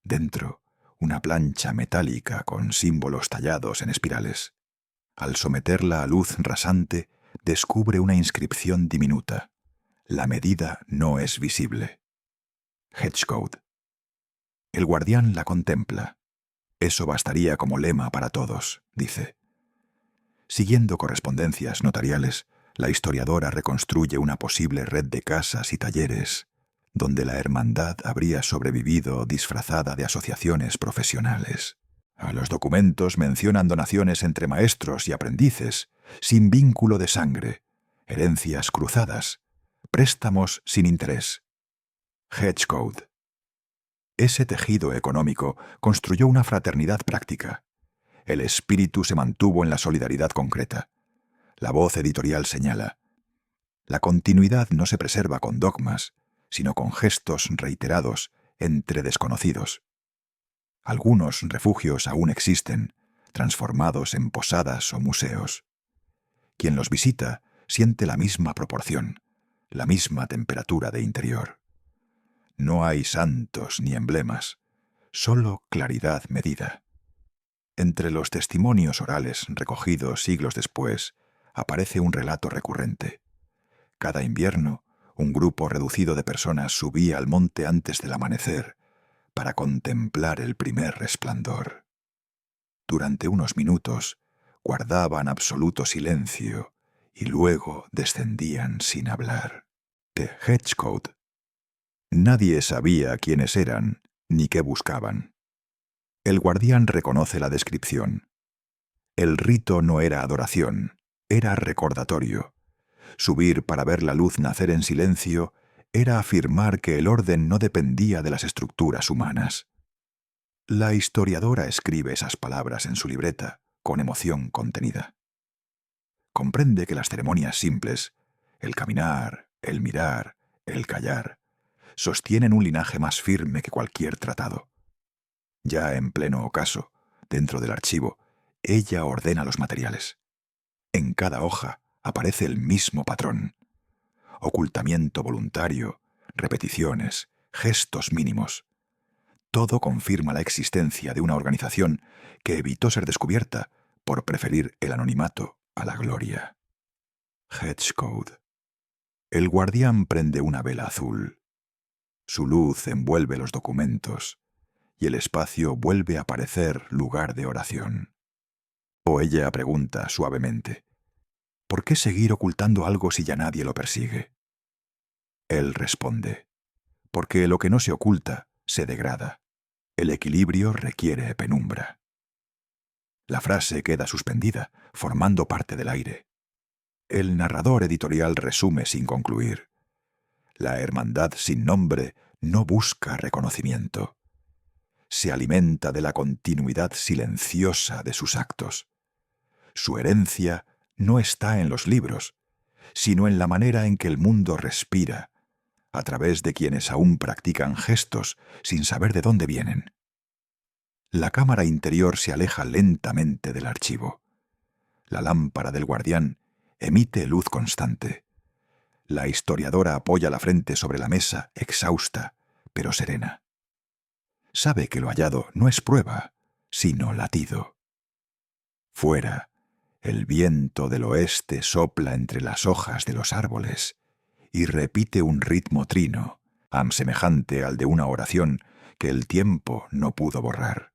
Dentro, una plancha metálica con símbolos tallados en espirales. Al someterla a luz rasante, descubre una inscripción diminuta. La medida no es visible. Hedgecote. El guardián la contempla. Eso bastaría como lema para todos, dice. Siguiendo correspondencias notariales, la historiadora reconstruye una posible red de casas y talleres, donde la hermandad habría sobrevivido disfrazada de asociaciones profesionales. A los documentos mencionan donaciones entre maestros y aprendices, sin vínculo de sangre, herencias cruzadas, préstamos sin interés. Hedgecote. Ese tejido económico construyó una fraternidad práctica. El espíritu se mantuvo en la solidaridad concreta. La voz editorial señala: la continuidad no se preserva con dogmas, sino con gestos reiterados entre desconocidos. Algunos refugios aún existen, transformados en posadas o museos. Quien los visita siente la misma proporción, la misma temperatura de interior. No hay santos ni emblemas, solo claridad medida. Entre los testimonios orales recogidos siglos después, aparece un relato recurrente. Cada invierno, un grupo reducido de personas subía al monte antes del amanecer para contemplar el primer resplandor. Durante unos minutos, guardaban absoluto silencio y luego descendían sin hablar. De Hedgecote. Nadie sabía quiénes eran ni qué buscaban. El guardián reconoce la descripción. El rito no era adoración, era recordatorio. Subir para ver la luz nacer en silencio era afirmar que el orden no dependía de las estructuras humanas. La historiadora escribe esas palabras en su libreta, con emoción contenida. Comprende que las ceremonias simples, el caminar, el mirar, el callar, sostienen un linaje más firme que cualquier tratado. Ya en pleno ocaso, dentro del archivo, ella ordena los materiales. En cada hoja aparece el mismo patrón. Ocultamiento voluntario, repeticiones, gestos mínimos. Todo confirma la existencia de una organización que evitó ser descubierta por preferir el anonimato a la gloria. Hedgecote. El guardián prende una vela azul. Su luz envuelve los documentos y el espacio vuelve a parecer lugar de oración. O ella pregunta suavemente: ¿por qué seguir ocultando algo si ya nadie lo persigue? Él responde: porque lo que no se oculta se degrada. El equilibrio requiere penumbra. La frase queda suspendida, formando parte del aire. El narrador editorial resume sin concluir: la hermandad sin nombre no busca reconocimiento. Se alimenta de la continuidad silenciosa de sus actos. Su herencia no está en los libros, sino en la manera en que el mundo respira, a través de quienes aún practican gestos sin saber de dónde vienen. La cámara interior se aleja lentamente del archivo. La lámpara del guardián emite luz constante. La historiadora apoya la frente sobre la mesa, exhausta, pero serena. Sabe que lo hallado no es prueba, sino latido. Fuera, el viento del oeste sopla entre las hojas de los árboles y repite un ritmo trino, semejante al de una oración que el tiempo no pudo borrar.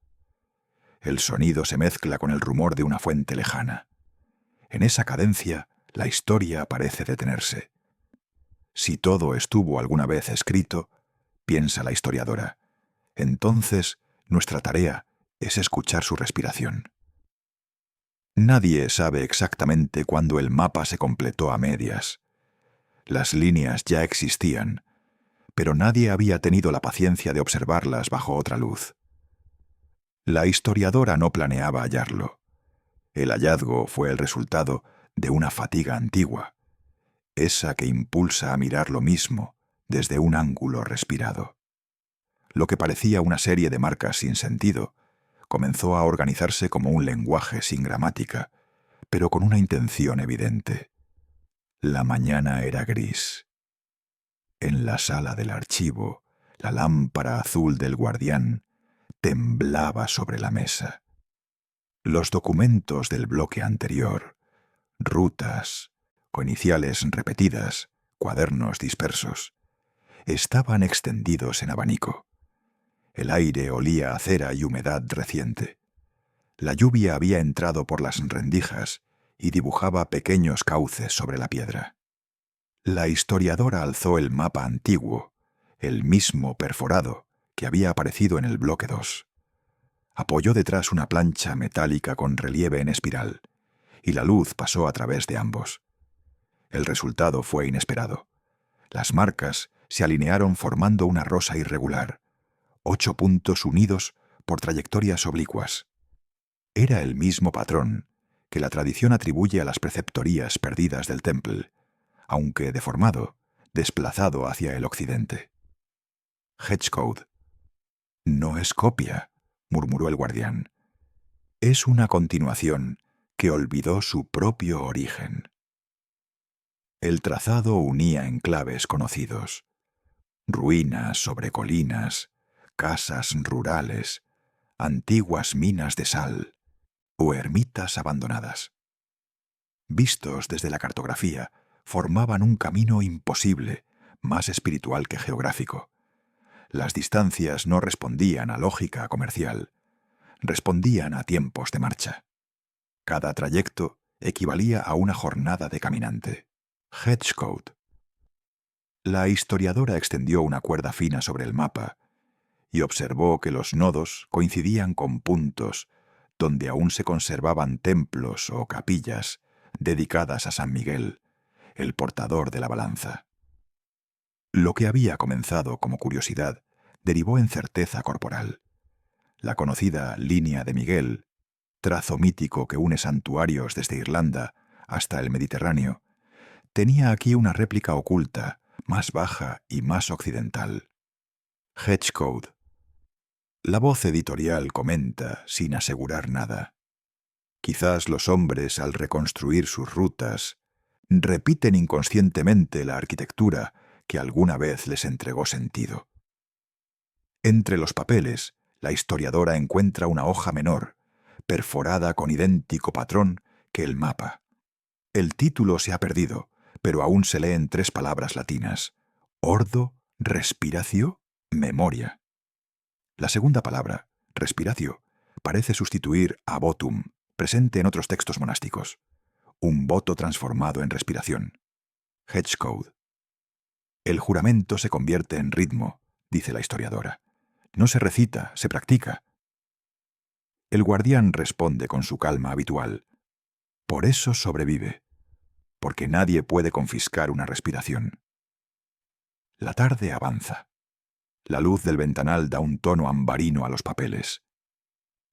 El sonido se mezcla con el rumor de una fuente lejana. En esa cadencia, la historia parece detenerse. Si todo estuvo alguna vez escrito, piensa la historiadora, entonces nuestra tarea es escuchar su respiración. Nadie sabe exactamente cuándo el mapa se completó a medias. Las líneas ya existían, pero nadie había tenido la paciencia de observarlas bajo otra luz. La historiadora no planeaba hallarlo. El hallazgo fue el resultado de una fatiga antigua, esa que impulsa a mirar lo mismo desde un ángulo respirado. Lo que parecía una serie de marcas sin sentido comenzó a organizarse como un lenguaje sin gramática, pero con una intención evidente. La mañana era gris. En la sala del archivo, la lámpara azul del guardián temblaba sobre la mesa. Los documentos del bloque anterior, rutas, iniciales repetidas, cuadernos dispersos, estaban extendidos en abanico. El aire olía a cera y humedad reciente. La lluvia había entrado por las rendijas y dibujaba pequeños cauces sobre la piedra. La historiadora alzó el mapa antiguo, el mismo perforado que había aparecido en el bloque 2. Apoyó detrás una plancha metálica con relieve en espiral, y la luz pasó a través de ambos. El resultado fue inesperado. Las marcas se alinearon formando una rosa irregular, 8 puntos unidos por trayectorias oblicuas. Era el mismo patrón que la tradición atribuye a las preceptorías perdidas del Temple, aunque deformado, desplazado hacia el occidente. Hedgecode. No es copia, murmuró el guardián. Es una continuación que olvidó su propio origen. El trazado unía enclaves conocidos, ruinas sobre colinas, casas rurales, antiguas minas de sal o ermitas abandonadas. Vistos desde la cartografía, formaban un camino imposible, más espiritual que geográfico. Las distancias no respondían a lógica comercial, respondían a tiempos de marcha. Cada trayecto equivalía a una jornada de caminante. Hedgecode. La historiadora extendió una cuerda fina sobre el mapa y observó que los nodos coincidían con puntos donde aún se conservaban templos o capillas dedicadas a San Miguel, el portador de la balanza. Lo que había comenzado como curiosidad derivó en certeza corporal. La conocida línea de Miguel, trazo mítico que une santuarios desde Irlanda hasta el Mediterráneo, tenía aquí una réplica oculta, más baja y más occidental. Hedgecode. La voz editorial comenta sin asegurar nada. Quizás los hombres, al reconstruir sus rutas, repiten inconscientemente la arquitectura que alguna vez les entregó sentido. Entre los papeles, la historiadora encuentra una hoja menor, perforada con idéntico patrón que el mapa. El título se ha perdido, pero aún se leen 3 palabras latinas: ordo, respiratio, memoria. La segunda palabra, respiratio, parece sustituir a votum, presente en otros textos monásticos. Un voto transformado en respiración. Hedgecode. El juramento se convierte en ritmo, dice la historiadora. No se recita, se practica. El guardián responde con su calma habitual. Por eso sobrevive, porque nadie puede confiscar una respiración. La tarde avanza. La luz del ventanal da un tono ambarino a los papeles.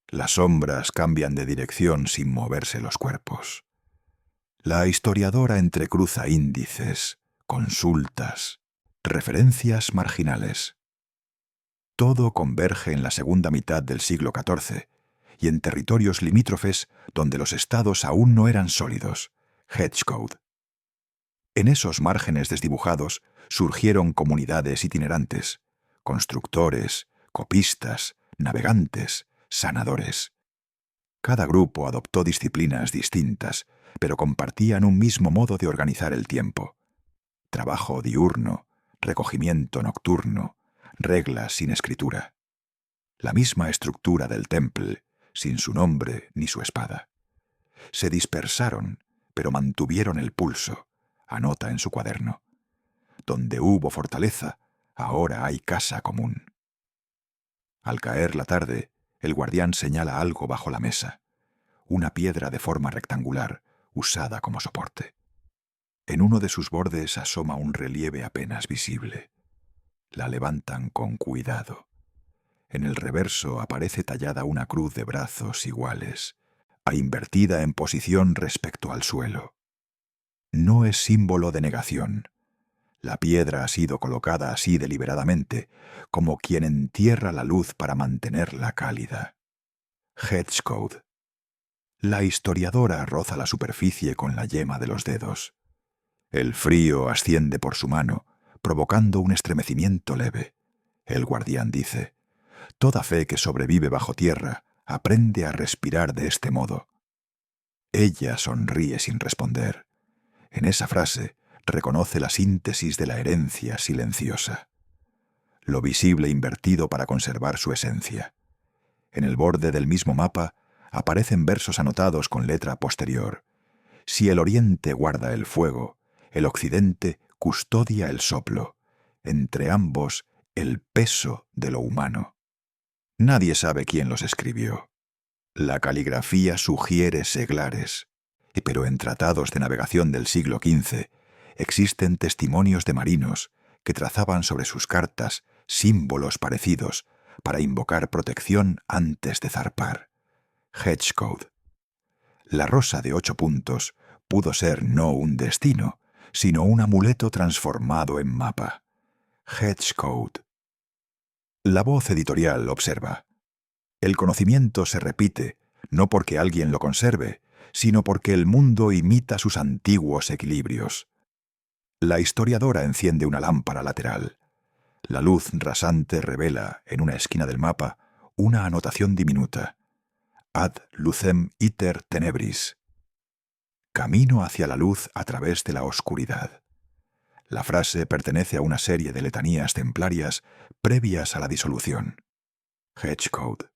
Las sombras cambian de dirección sin moverse los cuerpos. La historiadora entrecruza índices, consultas, referencias marginales. Todo converge en la segunda mitad del siglo XIV y en territorios limítrofes donde los estados aún no eran sólidos. Hedgecode. En esos márgenes desdibujados surgieron comunidades itinerantes, constructores, copistas, navegantes, sanadores. Cada grupo adoptó disciplinas distintas, pero compartían un mismo modo de organizar el tiempo. Trabajo diurno, recogimiento nocturno, reglas sin escritura. La misma estructura del Temple, sin su nombre ni su espada. Se dispersaron, pero mantuvieron el pulso, anota en su cuaderno. Donde hubo fortaleza, ahora hay casa común. Al caer la tarde, el guardián señala algo bajo la mesa, una piedra de forma rectangular, usada como soporte. En uno de sus bordes asoma un relieve apenas visible. La levantan con cuidado. En el reverso aparece tallada una cruz de brazos iguales, invertida en posición respecto al suelo. No es símbolo de negación. La piedra ha sido colocada así deliberadamente, como quien entierra la luz para mantenerla cálida. Hedgecode. La historiadora roza la superficie con la yema de los dedos. El frío asciende por su mano, provocando un estremecimiento leve. El guardián dice: «Toda fe que sobrevive bajo tierra aprende a respirar de este modo». Ella sonríe sin responder. En esa frase reconoce la síntesis de la herencia silenciosa. Lo visible invertido para conservar su esencia. En el borde del mismo mapa aparecen versos anotados con letra posterior. Si el oriente guarda el fuego, el occidente custodia el soplo. Entre ambos, el peso de lo humano. Nadie sabe quién los escribió. La caligrafía sugiere seglares, pero en tratados de navegación del siglo XV existen testimonios de marinos que trazaban sobre sus cartas símbolos parecidos para invocar protección antes de zarpar. Hedgecode. La rosa de 8 puntos pudo ser no un destino, sino un amuleto transformado en mapa. Hedgecode. La voz editorial observa: el conocimiento se repite, no porque alguien lo conserve, sino porque el mundo imita sus antiguos equilibrios. La historiadora enciende una lámpara lateral. La luz rasante revela, en una esquina del mapa, una anotación diminuta. Ad lucem iter tenebris. Camino hacia la luz a través de la oscuridad. La frase pertenece a una serie de letanías templarias previas a la disolución. Hedgecode.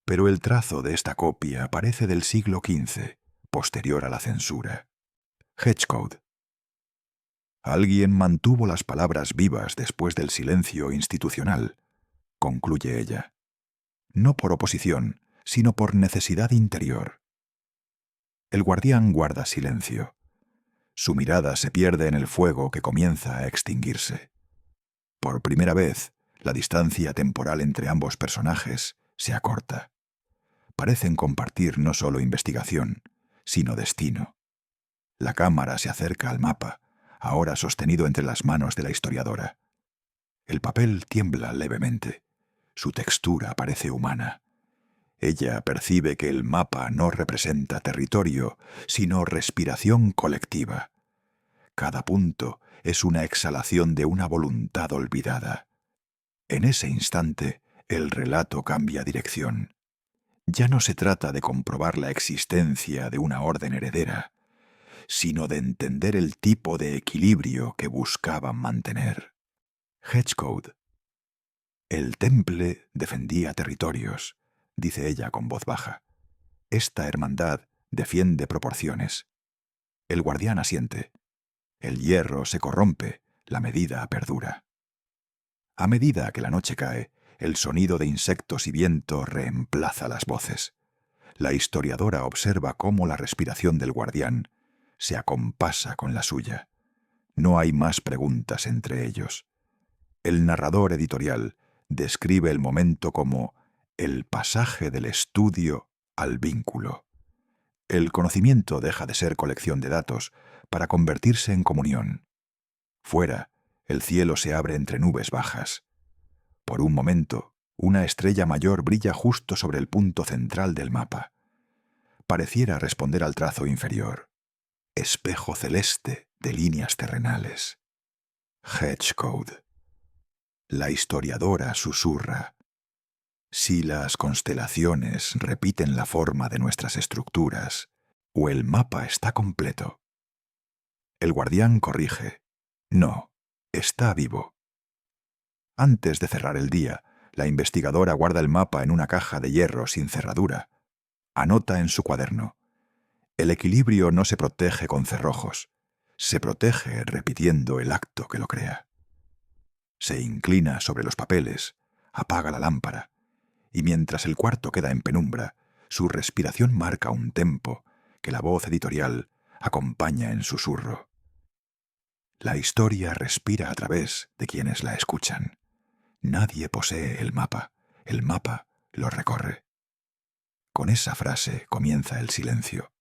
Pero el trazo de esta copia parece del siglo XV, posterior a la censura. Hedgecode. Alguien mantuvo las palabras vivas después del silencio institucional, concluye ella. No por oposición, sino por necesidad interior. El guardián guarda silencio. Su mirada se pierde en el fuego que comienza a extinguirse. Por primera vez, la distancia temporal entre ambos personajes se acorta. Parecen compartir no solo investigación, sino destino. La cámara se acerca al mapa, ahora sostenido entre las manos de la historiadora. El papel tiembla levemente. Su textura parece humana. Ella percibe que el mapa no representa territorio, sino respiración colectiva. Cada punto es una exhalación de una voluntad olvidada. En ese instante, el relato cambia dirección. Ya no se trata de comprobar la existencia de una orden heredera, sino de entender el tipo de equilibrio que buscaban mantener. Hedgecode. El temple defendía territorios, dice ella con voz baja. Esta hermandad defiende proporciones. El guardián asiente. El hierro se corrompe, la medida perdura. A medida que la noche cae, el sonido de insectos y viento reemplaza las voces. La historiadora observa cómo la respiración del guardián se acompasa con la suya. No hay más preguntas entre ellos. El narrador editorial describe el momento como el pasaje del estudio al vínculo. El conocimiento deja de ser colección de datos para convertirse en comunión. Fuera, el cielo se abre entre nubes bajas. Por un momento, una estrella mayor brilla justo sobre el punto central del mapa. Pareciera responder al trazo inferior. Espejo celeste de líneas terrenales. Hedgecode. La historiadora susurra: si las constelaciones repiten la forma de nuestras estructuras, o el mapa está completo. El guardián corrige: no, está vivo. Antes de cerrar el día, la investigadora guarda el mapa en una caja de hierro sin cerradura. Anota en su cuaderno: el equilibrio no se protege con cerrojos, se protege repitiendo el acto que lo crea. Se inclina sobre los papeles, apaga la lámpara, y mientras el cuarto queda en penumbra, su respiración marca un tempo que la voz editorial acompaña en susurro. La historia respira a través de quienes la escuchan. Nadie posee el mapa lo recorre. Con esa frase comienza el silencio.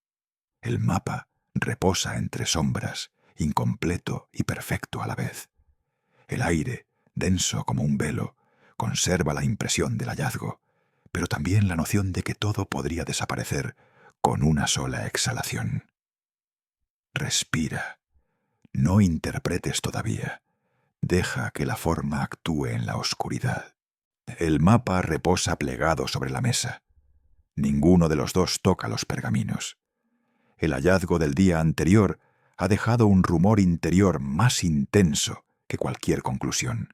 El mapa reposa entre sombras, incompleto y perfecto a la vez. El aire, denso como un velo, conserva la impresión del hallazgo, pero también la noción de que todo podría desaparecer con una sola exhalación. Respira. No interpretes todavía. Deja que la forma actúe en la oscuridad. El mapa reposa plegado sobre la mesa. Ninguno de los dos toca los pergaminos. El hallazgo del día anterior ha dejado un rumor interior más intenso que cualquier conclusión.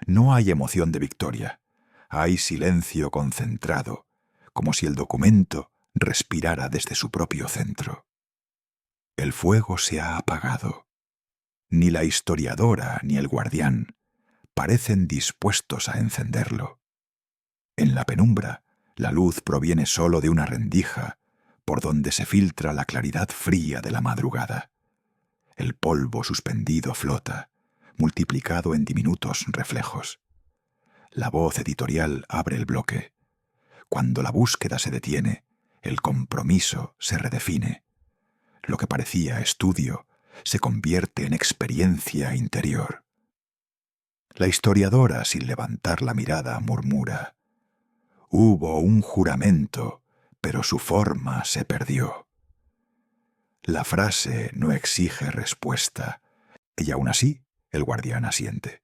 No hay emoción de victoria. Hay silencio concentrado, como si el documento respirara desde su propio centro. El fuego se ha apagado. Ni la historiadora ni el guardián parecen dispuestos a encenderlo. En la penumbra, la luz proviene solo de una rendija, por donde se filtra la claridad fría de la madrugada. El polvo suspendido flota, multiplicado en diminutos reflejos. La voz editorial abre el bloque. Cuando la búsqueda se detiene, el compromiso se redefine. Lo que parecía estudio se convierte en experiencia interior. La historiadora, sin levantar la mirada, murmura: «Hubo un juramento, pero su forma se perdió». La frase no exige respuesta, y aún así el guardián asiente.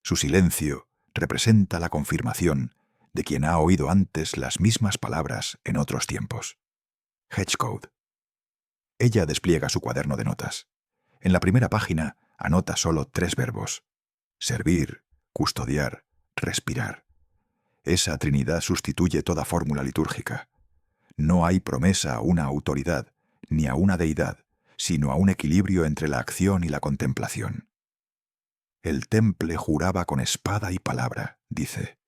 Su silencio representa la confirmación de quien ha oído antes las mismas palabras en otros tiempos. Hedgecote. Ella despliega su cuaderno de notas. En la primera página anota solo 3 verbos: servir, custodiar, respirar. Esa trinidad sustituye toda fórmula litúrgica. No hay promesa a una autoridad, ni a una deidad, sino a un equilibrio entre la acción y la contemplación. El temple juraba con espada y palabra, dice.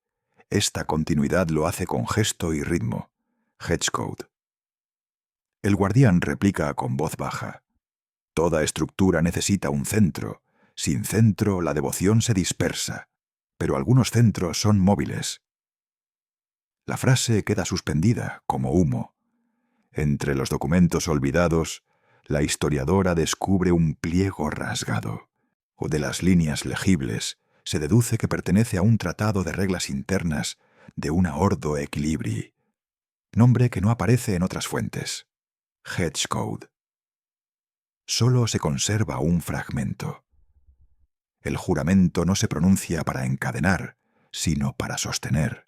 Esta continuidad lo hace con gesto y ritmo. Hedgecote. El guardián replica con voz baja: toda estructura necesita un centro. Sin centro, la devoción se dispersa, pero algunos centros son móviles. La frase queda suspendida, como humo. Entre los documentos olvidados, la historiadora descubre un pliego rasgado, o de las líneas legibles se deduce que pertenece a un tratado de reglas internas de una Ordo Equilibrii, nombre que no aparece en otras fuentes. Hedgecote. Solo se conserva un fragmento. El juramento no se pronuncia para encadenar, sino para sostener.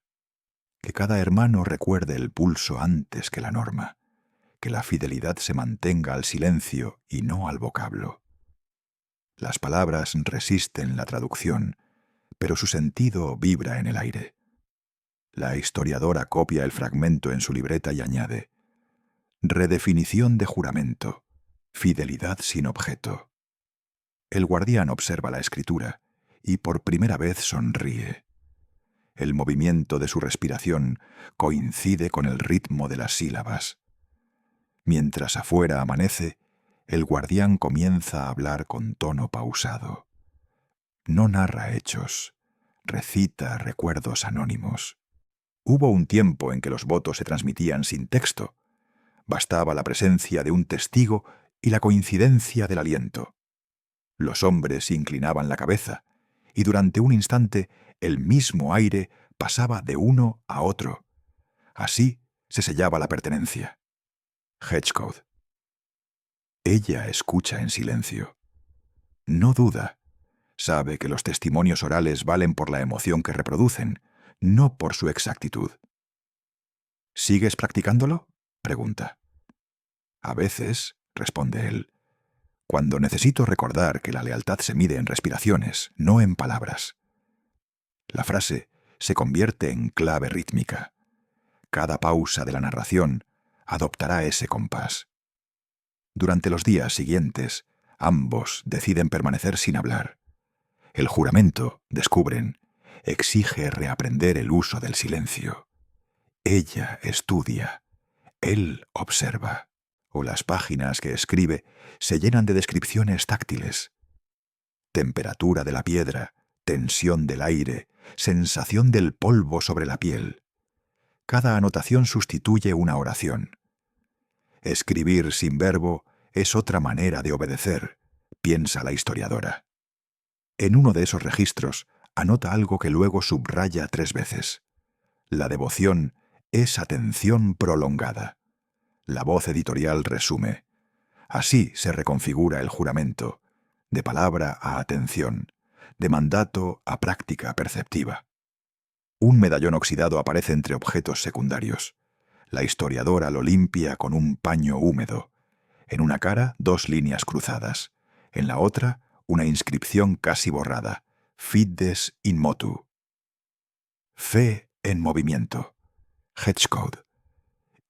Que cada hermano recuerde el pulso antes que la norma. Que la fidelidad se mantenga al silencio y no al vocablo. Las palabras resisten la traducción, pero su sentido vibra en el aire. La historiadora copia el fragmento en su libreta y añade: redefinición de juramento, fidelidad sin objeto. El guardián observa la escritura y por primera vez sonríe. El movimiento de su respiración coincide con el ritmo de las sílabas. Mientras afuera amanece, el guardián comienza a hablar con tono pausado. No narra hechos, recita recuerdos anónimos. Hubo un tiempo en que los votos se transmitían sin texto. Bastaba la presencia de un testigo y la coincidencia del aliento. Los hombres inclinaban la cabeza, y durante un instante el mismo aire pasaba de uno a otro. Así se sellaba la pertenencia. Hedgecote. Ella escucha en silencio. No duda. Sabe que los testimonios orales valen por la emoción que reproducen, no por su exactitud. ¿Sigues practicándolo?, pregunta. A veces, responde él, cuando necesito recordar que la lealtad se mide en respiraciones, no en palabras. La frase se convierte en clave rítmica. Cada pausa de la narración adoptará ese compás. Durante los días siguientes, Ambos deciden permanecer sin hablar. El juramento, descubren, exige reaprender el uso del silencio. Ella estudia, él observa, o las páginas que escribe se llenan de descripciones táctiles. Temperatura de la piedra, tensión del aire, sensación del polvo sobre la piel. Cada anotación sustituye una oración. Escribir sin verbo es otra manera de obedecer, piensa la historiadora. En uno de esos registros anota algo que luego subraya 3 veces. La devoción es atención prolongada. La voz editorial resume: así se reconfigura el juramento, de palabra a atención, de mandato a práctica perceptiva. Un medallón oxidado aparece entre objetos secundarios. La historiadora lo limpia con un paño húmedo. En una cara, 2 líneas cruzadas. En la otra, una inscripción casi borrada: Fides in motu. Fe en movimiento. Hedgecode.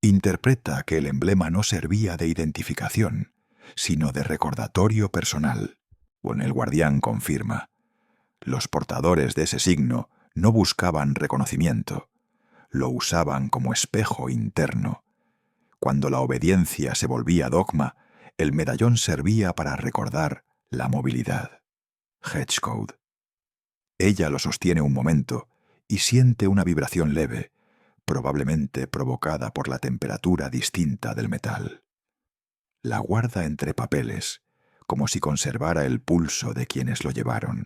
Interpreta que el emblema no servía de identificación, sino de recordatorio personal. El guardián confirma: los portadores de ese signo no buscaban reconocimiento, lo usaban como espejo interno. Cuando la obediencia se volvía dogma, el medallón servía para recordar la movilidad. Hedgecode. Ella lo sostiene un momento y siente una vibración leve, probablemente provocada por la temperatura distinta del metal. La guarda entre papeles, como si conservara el pulso de quienes lo llevaron.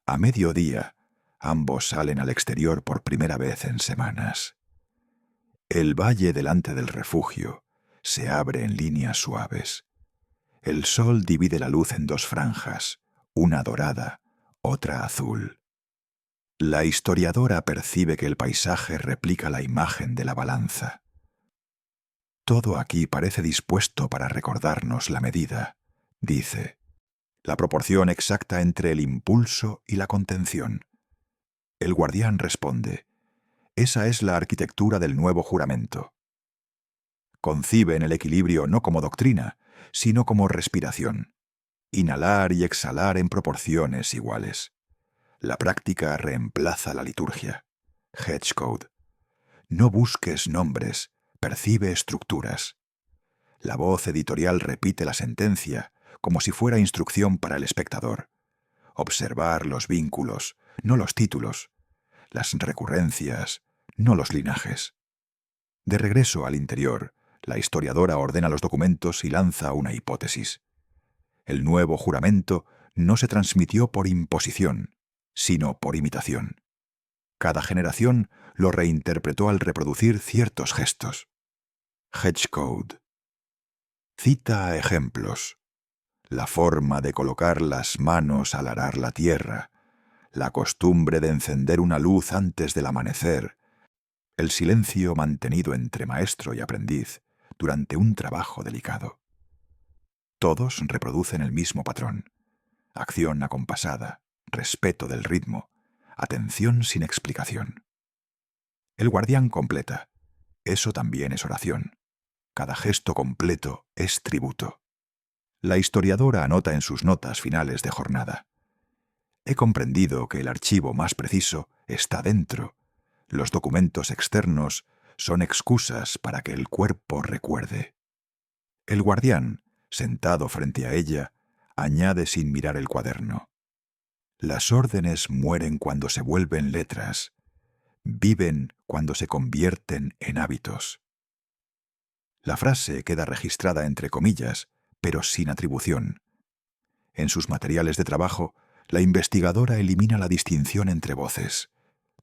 A mediodía, ambos salen al exterior por primera vez en semanas. El valle delante del refugio se abre en líneas suaves. El sol divide la luz en 2 franjas, una dorada, otra azul. La historiadora percibe que el paisaje replica la imagen de la balanza. Todo aquí parece dispuesto para recordarnos la medida, dice, la proporción exacta entre el impulso y la contención. El guardián responde: esa es la arquitectura del nuevo juramento. Conciben el equilibrio no como doctrina, sino como respiración. Inhalar y exhalar en proporciones iguales. La práctica reemplaza la liturgia. Hedgecode. No busques nombres, percibe estructuras. La voz editorial repite la sentencia, como si fuera instrucción para el espectador. Observar los vínculos, no los títulos. Las recurrencias, no los linajes. De regreso al interior, la historiadora ordena los documentos y lanza una hipótesis. El nuevo juramento no se transmitió por imposición, sino por imitación. Cada generación lo reinterpretó al reproducir ciertos gestos. Hedgecode. Cita ejemplos: la forma de colocar las manos al arar la tierra, la costumbre de encender una luz antes del amanecer, el silencio mantenido entre maestro y aprendiz durante un trabajo delicado. Todos reproducen el mismo patrón: acción acompasada, respeto del ritmo, atención sin explicación. El guardián completa: eso también es oración. Cada gesto completo es tributo. La historiadora anota en sus notas finales de jornada: he comprendido que el archivo más preciso está dentro. Los documentos externos son excusas para que el cuerpo recuerde. El guardián, sentado frente a ella, añade sin mirar el cuaderno: las órdenes mueren cuando se vuelven letras, viven cuando se convierten en hábitos. La frase queda registrada entre comillas, pero sin atribución. En sus materiales de trabajo, la investigadora elimina la distinción entre voces.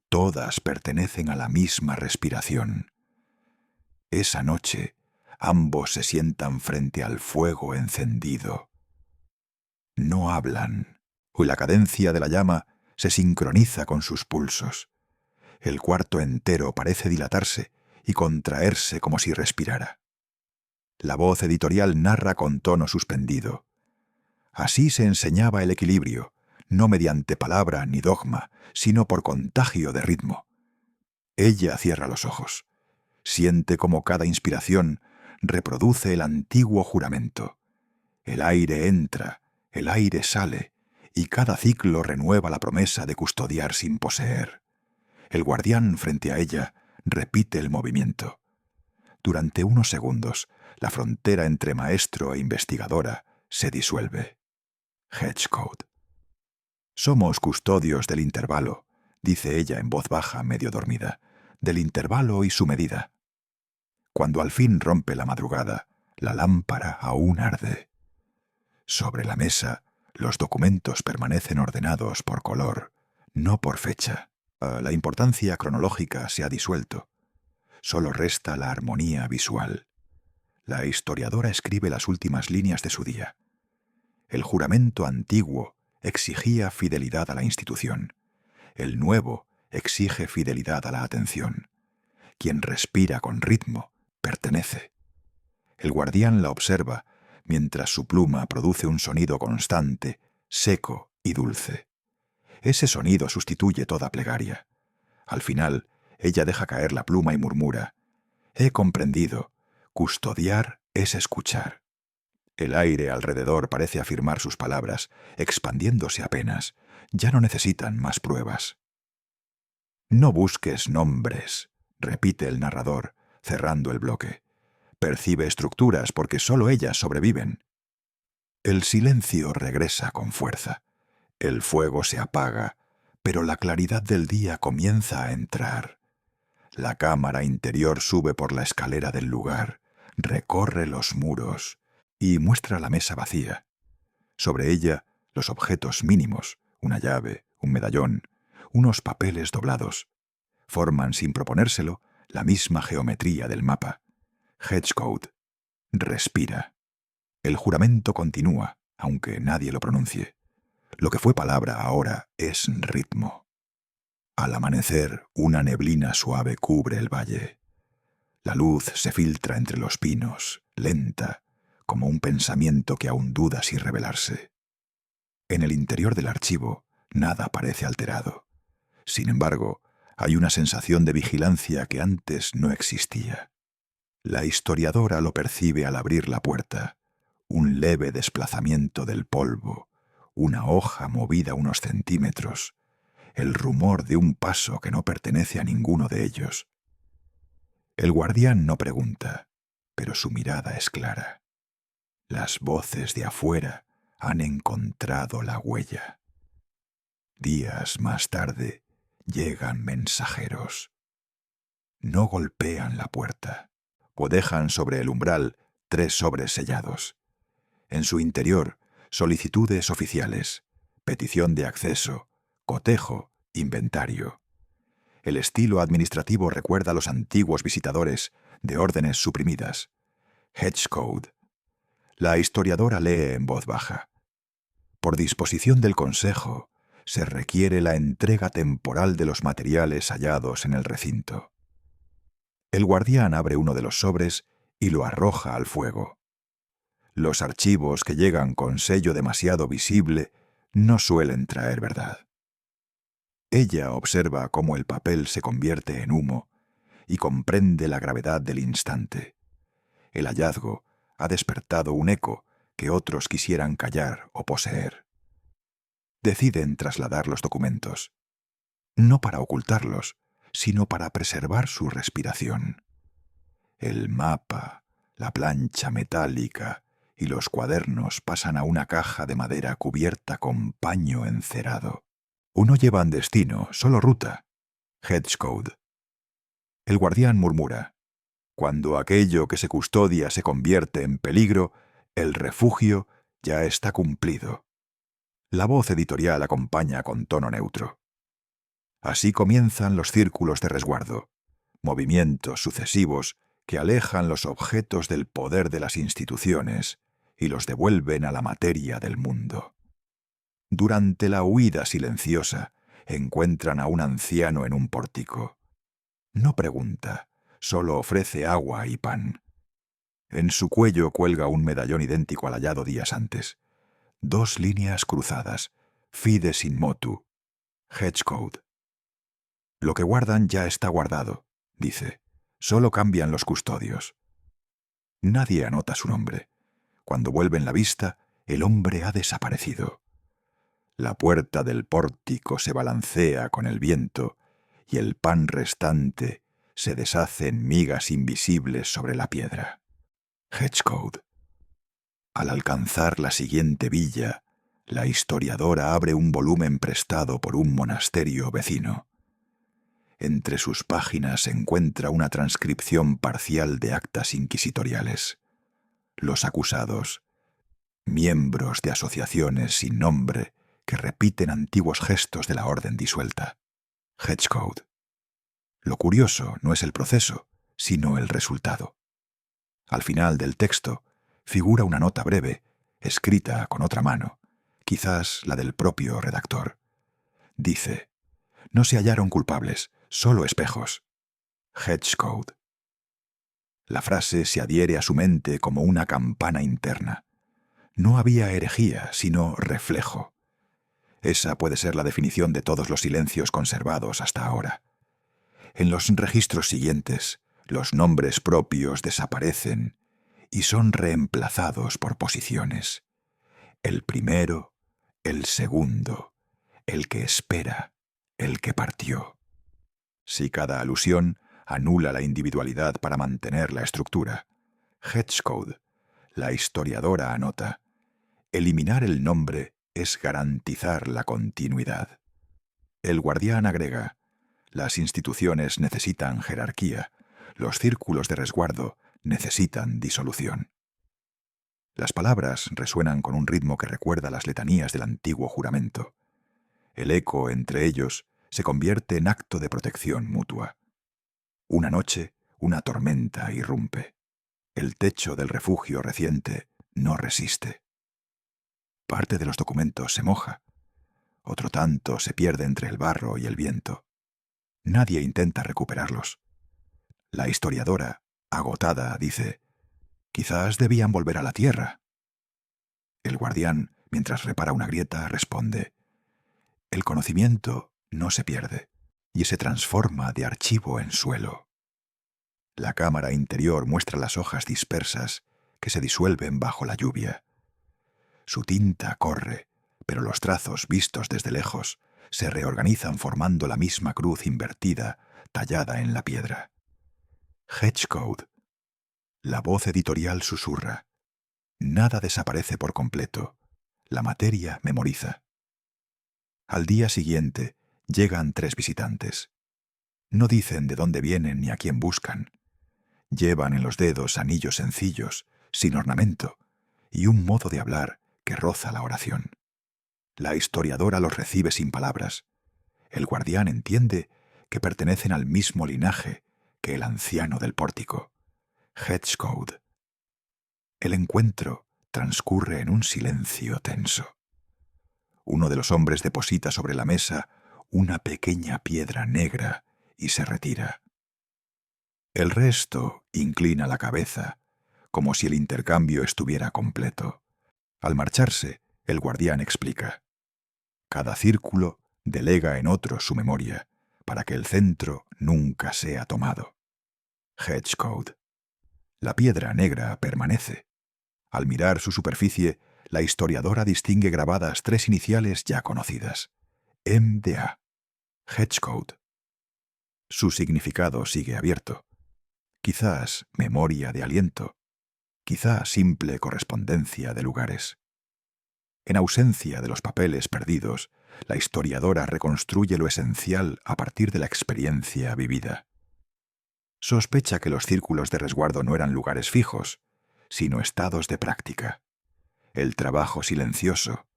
Todas pertenecen a la misma respiración. Esa noche, ambos se sientan frente al fuego encendido. No hablan, y la cadencia de la llama se sincroniza con sus pulsos. El cuarto entero parece dilatarse y contraerse como si respirara. La voz editorial narra con tono suspendido: así se enseñaba el equilibrio, no mediante palabra ni dogma, sino por contagio de ritmo. Ella cierra los ojos. Siente como cada inspiración reproduce el antiguo juramento. El aire entra, el aire sale, y cada ciclo renueva la promesa de custodiar sin poseer. El guardián frente a ella repite el movimiento. Durante unos segundos, la frontera entre maestro e investigadora se disuelve. Hedgecode. Somos custodios del intervalo, dice ella en voz baja, medio dormida, del intervalo y su medida. Cuando al fin rompe la madrugada, la lámpara aún arde. Sobre la mesa, los documentos permanecen ordenados por color, no por fecha. La importancia cronológica se ha disuelto. Solo resta la armonía visual. La historiadora escribe las últimas líneas de su día. El juramento antiguo exigía fidelidad a la institución. El nuevo exige fidelidad a la atención. Quien respira con ritmo pertenece. El guardián la observa mientras su pluma produce un sonido constante, seco y dulce. Ese sonido sustituye toda plegaria. Al final, ella deja caer la pluma y murmura: «He comprendido. Custodiar es escuchar». El aire alrededor parece afirmar sus palabras, expandiéndose apenas. Ya no necesitan más pruebas. «No busques nombres», repite el narrador, cerrando el bloque. «Percibe estructuras porque solo ellas sobreviven». El silencio regresa con fuerza. El fuego se apaga, pero la claridad del día comienza a entrar. La cámara interior sube por la escalera del lugar, recorre los muros y muestra la mesa vacía. Sobre ella, los objetos mínimos, una llave, un medallón, unos papeles doblados, forman sin proponérselo la misma geometría del mapa. Hedgecode respira. El juramento continúa, aunque nadie lo pronuncie. Lo que fue palabra ahora es ritmo. Al amanecer, una neblina suave cubre el valle. La luz se filtra entre los pinos, lenta, como un pensamiento que aún duda si revelarse. En el interior del archivo, nada parece alterado. Sin embargo, hay una sensación de vigilancia que antes no existía. La historiadora lo percibe al abrir la puerta. Un leve desplazamiento del polvo, una hoja movida unos centímetros, el rumor de un paso que no pertenece a ninguno de ellos. El guardián no pregunta, pero su mirada es clara. Las voces de afuera han encontrado la huella. Días más tarde llegan mensajeros. No golpean la puerta, o dejan sobre el umbral 3 sobres sellados. En su interior, solicitudes oficiales, petición de acceso, cotejo, inventario. El estilo administrativo recuerda a los antiguos visitadores de órdenes suprimidas. Hedgecode. La historiadora lee en voz baja. Por disposición del Consejo, se requiere la entrega temporal de los materiales hallados en el recinto. El guardián abre uno de los sobres y lo arroja al fuego. Los archivos que llegan con sello demasiado visible no suelen traer verdad. Ella observa cómo el papel se convierte en humo y comprende la gravedad del instante. El hallazgo ha despertado un eco que otros quisieran callar o poseer. Deciden trasladar los documentos, no para ocultarlos, sino para preservar su respiración. El mapa, la plancha metálica y los cuadernos pasan a una caja de madera cubierta con paño encerado. No llevan destino, solo ruta. Hedgecode. El guardián murmura: cuando aquello que se custodia se convierte en peligro, el refugio ya está cumplido. La voz editorial acompaña con tono neutro. Así comienzan los círculos de resguardo, movimientos sucesivos que alejan los objetos del poder de las instituciones y los devuelven a la materia del mundo. Durante la huida silenciosa, encuentran a un anciano en un pórtico. No pregunta, solo ofrece agua y pan. En su cuello cuelga un medallón idéntico al hallado días antes. 2 líneas cruzadas, fides in motu, Hedgecode. Lo que guardan ya está guardado, dice. Solo cambian los custodios. Nadie anota su nombre. Cuando vuelven la vista, el hombre ha desaparecido. La puerta del pórtico se balancea con el viento y el pan restante se deshace en migas invisibles sobre la piedra. Hedgecote. Al alcanzar la siguiente villa, la historiadora abre un volumen prestado por un monasterio vecino. Entre sus páginas se encuentra una transcripción parcial de actas inquisitoriales. Los acusados, miembros de asociaciones sin nombre que repiten antiguos gestos de la orden disuelta. Hedgecote. Lo curioso no es el proceso, sino el resultado. Al final del texto figura una nota breve, escrita con otra mano, quizás la del propio redactor. Dice: no se hallaron culpables, solo espejos. Hedgecote. La frase se adhiere a su mente como una campana interna. No había herejía, sino reflejo. Esa puede ser la definición de todos los silencios conservados hasta ahora. En los registros siguientes, los nombres propios desaparecen y son reemplazados por posiciones. El primero, el segundo, el que espera, el que partió. Si cada alusión anula la individualidad para mantener la estructura, Hedgecote, la historiadora, anota: eliminar el nombre es garantizar la continuidad. El guardián agrega: las instituciones necesitan jerarquía, los círculos de resguardo necesitan disolución. Las palabras resuenan con un ritmo que recuerda las letanías del antiguo juramento. El eco entre ellos se convierte en acto de protección mutua. Una noche, una tormenta irrumpe. El techo del refugio reciente no resiste. Parte de los documentos se moja. Otro tanto se pierde entre el barro y el viento. Nadie intenta recuperarlos. La historiadora, agotada, dice: quizás debían volver a la tierra. El guardián, mientras repara una grieta, responde: el conocimiento no se pierde y se transforma de archivo en suelo. La cámara interior muestra las hojas dispersas que se disuelven bajo la lluvia. Su tinta corre, pero los trazos vistos desde lejos se reorganizan formando la misma cruz invertida tallada en la piedra. Hedgecote. La voz editorial susurra: nada desaparece por completo. La materia memoriza. Al día siguiente llegan 3 visitantes. No dicen de dónde vienen ni a quién buscan. Llevan en los dedos anillos sencillos, sin ornamento, y un modo de hablar que roza la oración. La historiadora los recibe sin palabras. El guardián entiende que pertenecen al mismo linaje que el anciano del pórtico, Hedgecote. El encuentro transcurre en un silencio tenso. Uno de los hombres deposita sobre la mesa una pequeña piedra negra y se retira. El resto inclina la cabeza, como si el intercambio estuviera completo. Al marcharse, el guardián explica: cada círculo delega en otro su memoria, para que el centro nunca sea tomado. Hedgecote. La piedra negra permanece. Al mirar su superficie, la historiadora distingue grabadas 3 iniciales ya conocidas: M.D.A. Hedgecote. Su significado sigue abierto. Quizás memoria de aliento, quizá simple correspondencia de lugares. En ausencia de los papeles perdidos, la historiadora reconstruye lo esencial a partir de la experiencia vivida. Sospecha que los círculos de resguardo no eran lugares fijos, sino estados de práctica. El trabajo silencioso,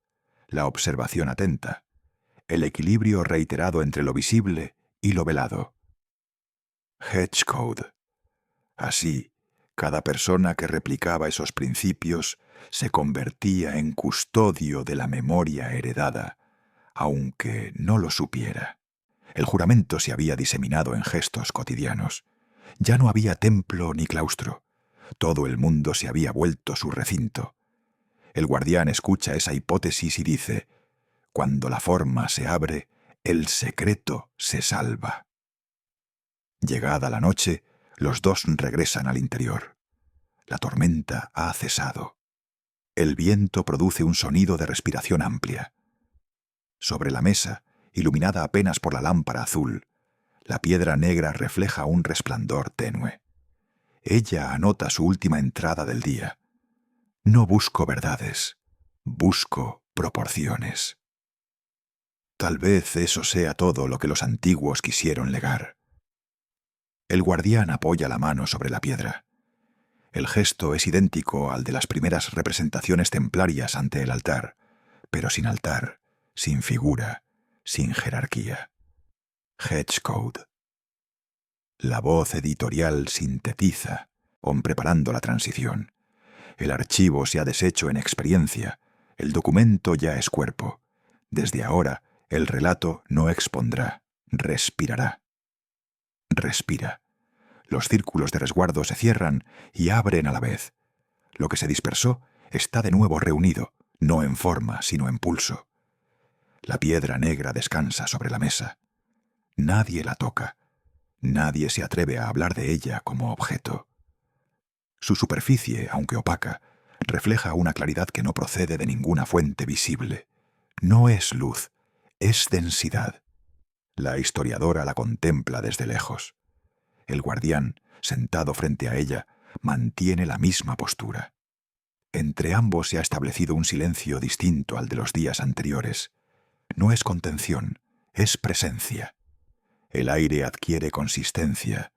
la observación atenta, el equilibrio reiterado entre lo visible y lo velado. Hedgecote. Así, cada persona que replicaba esos principios se convertía en custodio de la memoria heredada, aunque no lo supiera. El juramento se había diseminado en gestos cotidianos. Ya no había templo ni claustro. Todo el mundo se había vuelto su recinto. El guardián escucha esa hipótesis y dice: cuando la forma se abre, el secreto se salva. Llegada la noche, los 2 regresan al interior. La tormenta ha cesado. El viento produce un sonido de respiración amplia. Sobre la mesa, iluminada apenas por la lámpara azul, la piedra negra refleja un resplandor tenue. Ella anota su última entrada del día. No busco verdades, busco proporciones. Tal vez eso sea todo lo que los antiguos quisieron legar. El guardián apoya la mano sobre la piedra. El gesto es idéntico al de las primeras representaciones templarias ante el altar, pero sin altar, sin figura, sin jerarquía. Hedgecode. La voz editorial sintetiza, preparando la transición. El archivo se ha deshecho en experiencia, el documento ya es cuerpo. Desde ahora, el relato no expondrá, respirará. Respira. Los círculos de resguardo se cierran y abren a la vez. Lo que se dispersó está de nuevo reunido, no en forma, sino en pulso. La piedra negra descansa sobre la mesa. Nadie la toca. Nadie se atreve a hablar de ella como objeto. Su superficie, aunque opaca, refleja una claridad que no procede de ninguna fuente visible. No es luz, es densidad. La historiadora la contempla desde lejos. El guardián, sentado frente a ella, mantiene la misma postura. Entre ambos se ha establecido un silencio distinto al de los días anteriores. No es contención, es presencia. El aire adquiere consistencia,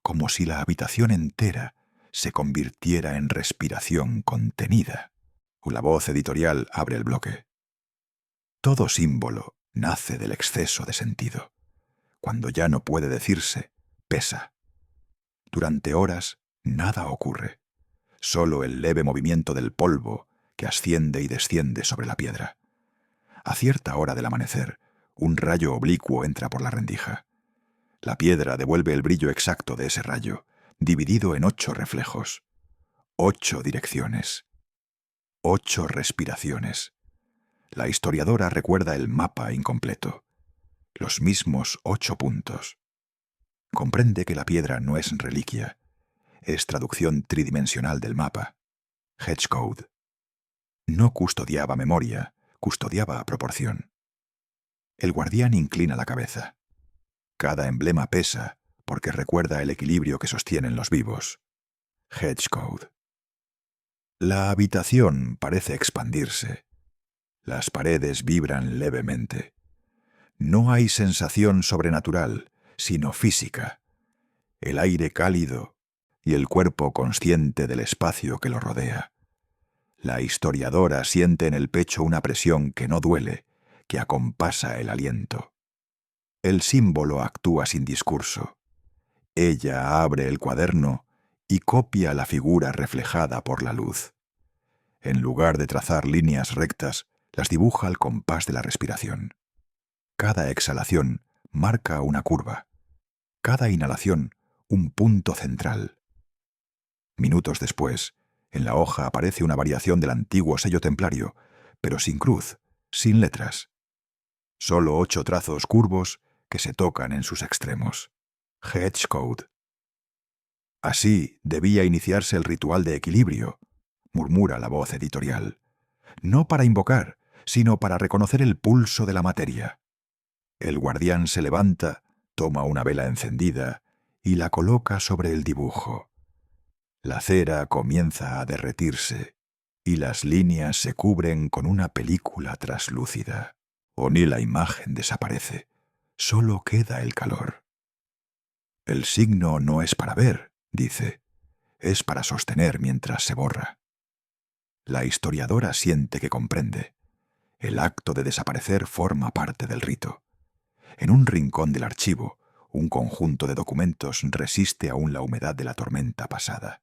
como si la habitación entera se convirtiera en respiración contenida. La voz editorial abre el bloque. Todo símbolo nace del exceso de sentido. Cuando ya no puede decirse, pesa. Durante horas, nada ocurre. Solo el leve movimiento del polvo que asciende y desciende sobre la piedra. A cierta hora del amanecer, un rayo oblicuo entra por la rendija. La piedra devuelve el brillo exacto de ese rayo, dividido en 8 reflejos. 8 direcciones. 8 respiraciones. La historiadora recuerda el mapa incompleto. Los mismos 8 puntos. Comprende que la piedra no es reliquia. Es traducción tridimensional del mapa. Hedgecode. No custodiaba memoria, custodiaba proporción. El guardián inclina la cabeza. Cada emblema pesa porque recuerda el equilibrio que sostienen los vivos. Hedgecode. La habitación parece expandirse. Las paredes vibran levemente. No hay sensación sobrenatural, sino física. El aire cálido y el cuerpo consciente del espacio que lo rodea. La historiadora siente en el pecho una presión que no duele, que acompasa el aliento. El símbolo actúa sin discurso. Ella abre el cuaderno y copia la figura reflejada por la luz. En lugar de trazar líneas rectas, las dibuja al compás de la respiración. Cada exhalación marca una curva. Cada inhalación, un punto central. Minutos después, en la hoja aparece una variación del antiguo sello templario, pero sin cruz, sin letras. Solo 8 trazos curvos que se tocan en sus extremos. Hedgecode. Así debía iniciarse el ritual de equilibrio, murmura la voz editorial. No para invocar, sino para reconocer el pulso de la materia. El guardián se levanta, toma una vela encendida y la coloca sobre el dibujo. La cera comienza a derretirse y las líneas se cubren con una película traslúcida. O ni la imagen desaparece, solo queda el calor. El signo no es para ver, dice, es para sostener mientras se borra. La historiadora siente que comprende. El acto de desaparecer forma parte del rito. En un rincón del archivo, un conjunto de documentos resiste aún la humedad de la tormenta pasada.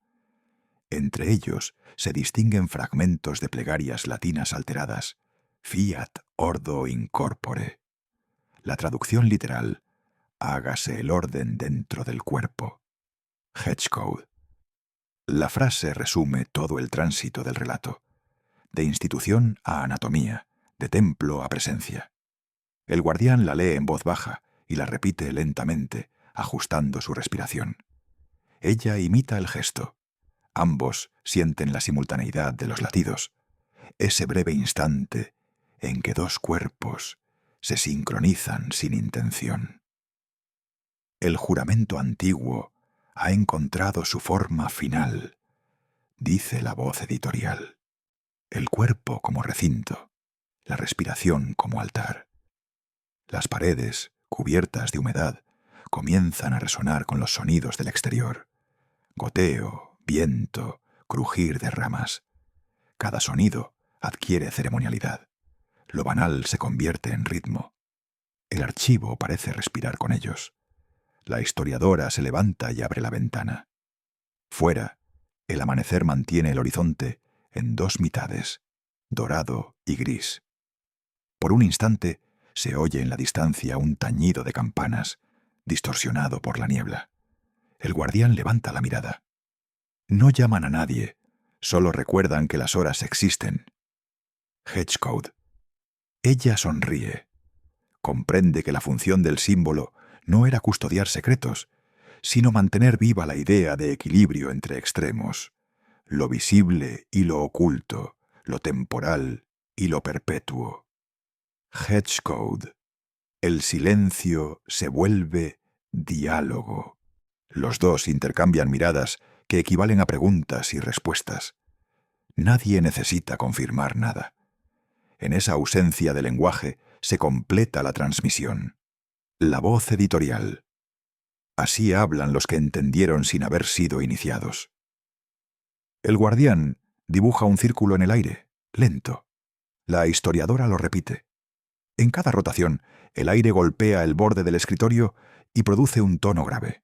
Entre ellos se distinguen fragmentos de plegarias latinas alteradas, fiat ordo in corpore. La traducción literal, hágase el orden dentro del cuerpo. Hedgecode. La frase resume todo el tránsito del relato, de institución a anatomía, de templo a presencia. El guardián la lee en voz baja y la repite lentamente, ajustando su respiración. Ella imita el gesto. Ambos sienten la simultaneidad de los latidos. ese breve instante en que dos cuerpos se sincronizan sin intención. El juramento antiguo ha encontrado su forma final, dice la voz editorial. El cuerpo como recinto, la respiración como altar. Las paredes, cubiertas de humedad, comienzan a resonar con los sonidos del exterior. Goteo, viento, crujir de ramas. Cada sonido adquiere ceremonialidad. Lo banal se convierte en ritmo. El archivo parece respirar con ellos. La historiadora se levanta y abre la ventana. Fuera, el amanecer mantiene el horizonte en dos mitades, dorado y gris. Por un instante se oye en la distancia un tañido de campanas, distorsionado por la niebla. El guardián levanta la mirada. No llaman a nadie, solo recuerdan que las horas existen. Hedgecote. Ella sonríe. Comprende que la función del símbolo no era custodiar secretos, sino mantener viva la idea de equilibrio entre extremos, lo visible y lo oculto, lo temporal y lo perpetuo. Hedgecote. El silencio se vuelve diálogo. Los dos intercambian miradas que equivalen a preguntas y respuestas. Nadie necesita confirmar nada. En esa ausencia de lenguaje se completa la transmisión. La voz editorial. Así hablan los que entendieron sin haber sido iniciados. El guardián dibuja un círculo en el aire, lento. La historiadora lo repite. En cada rotación, el aire golpea el borde del escritorio y produce un tono grave.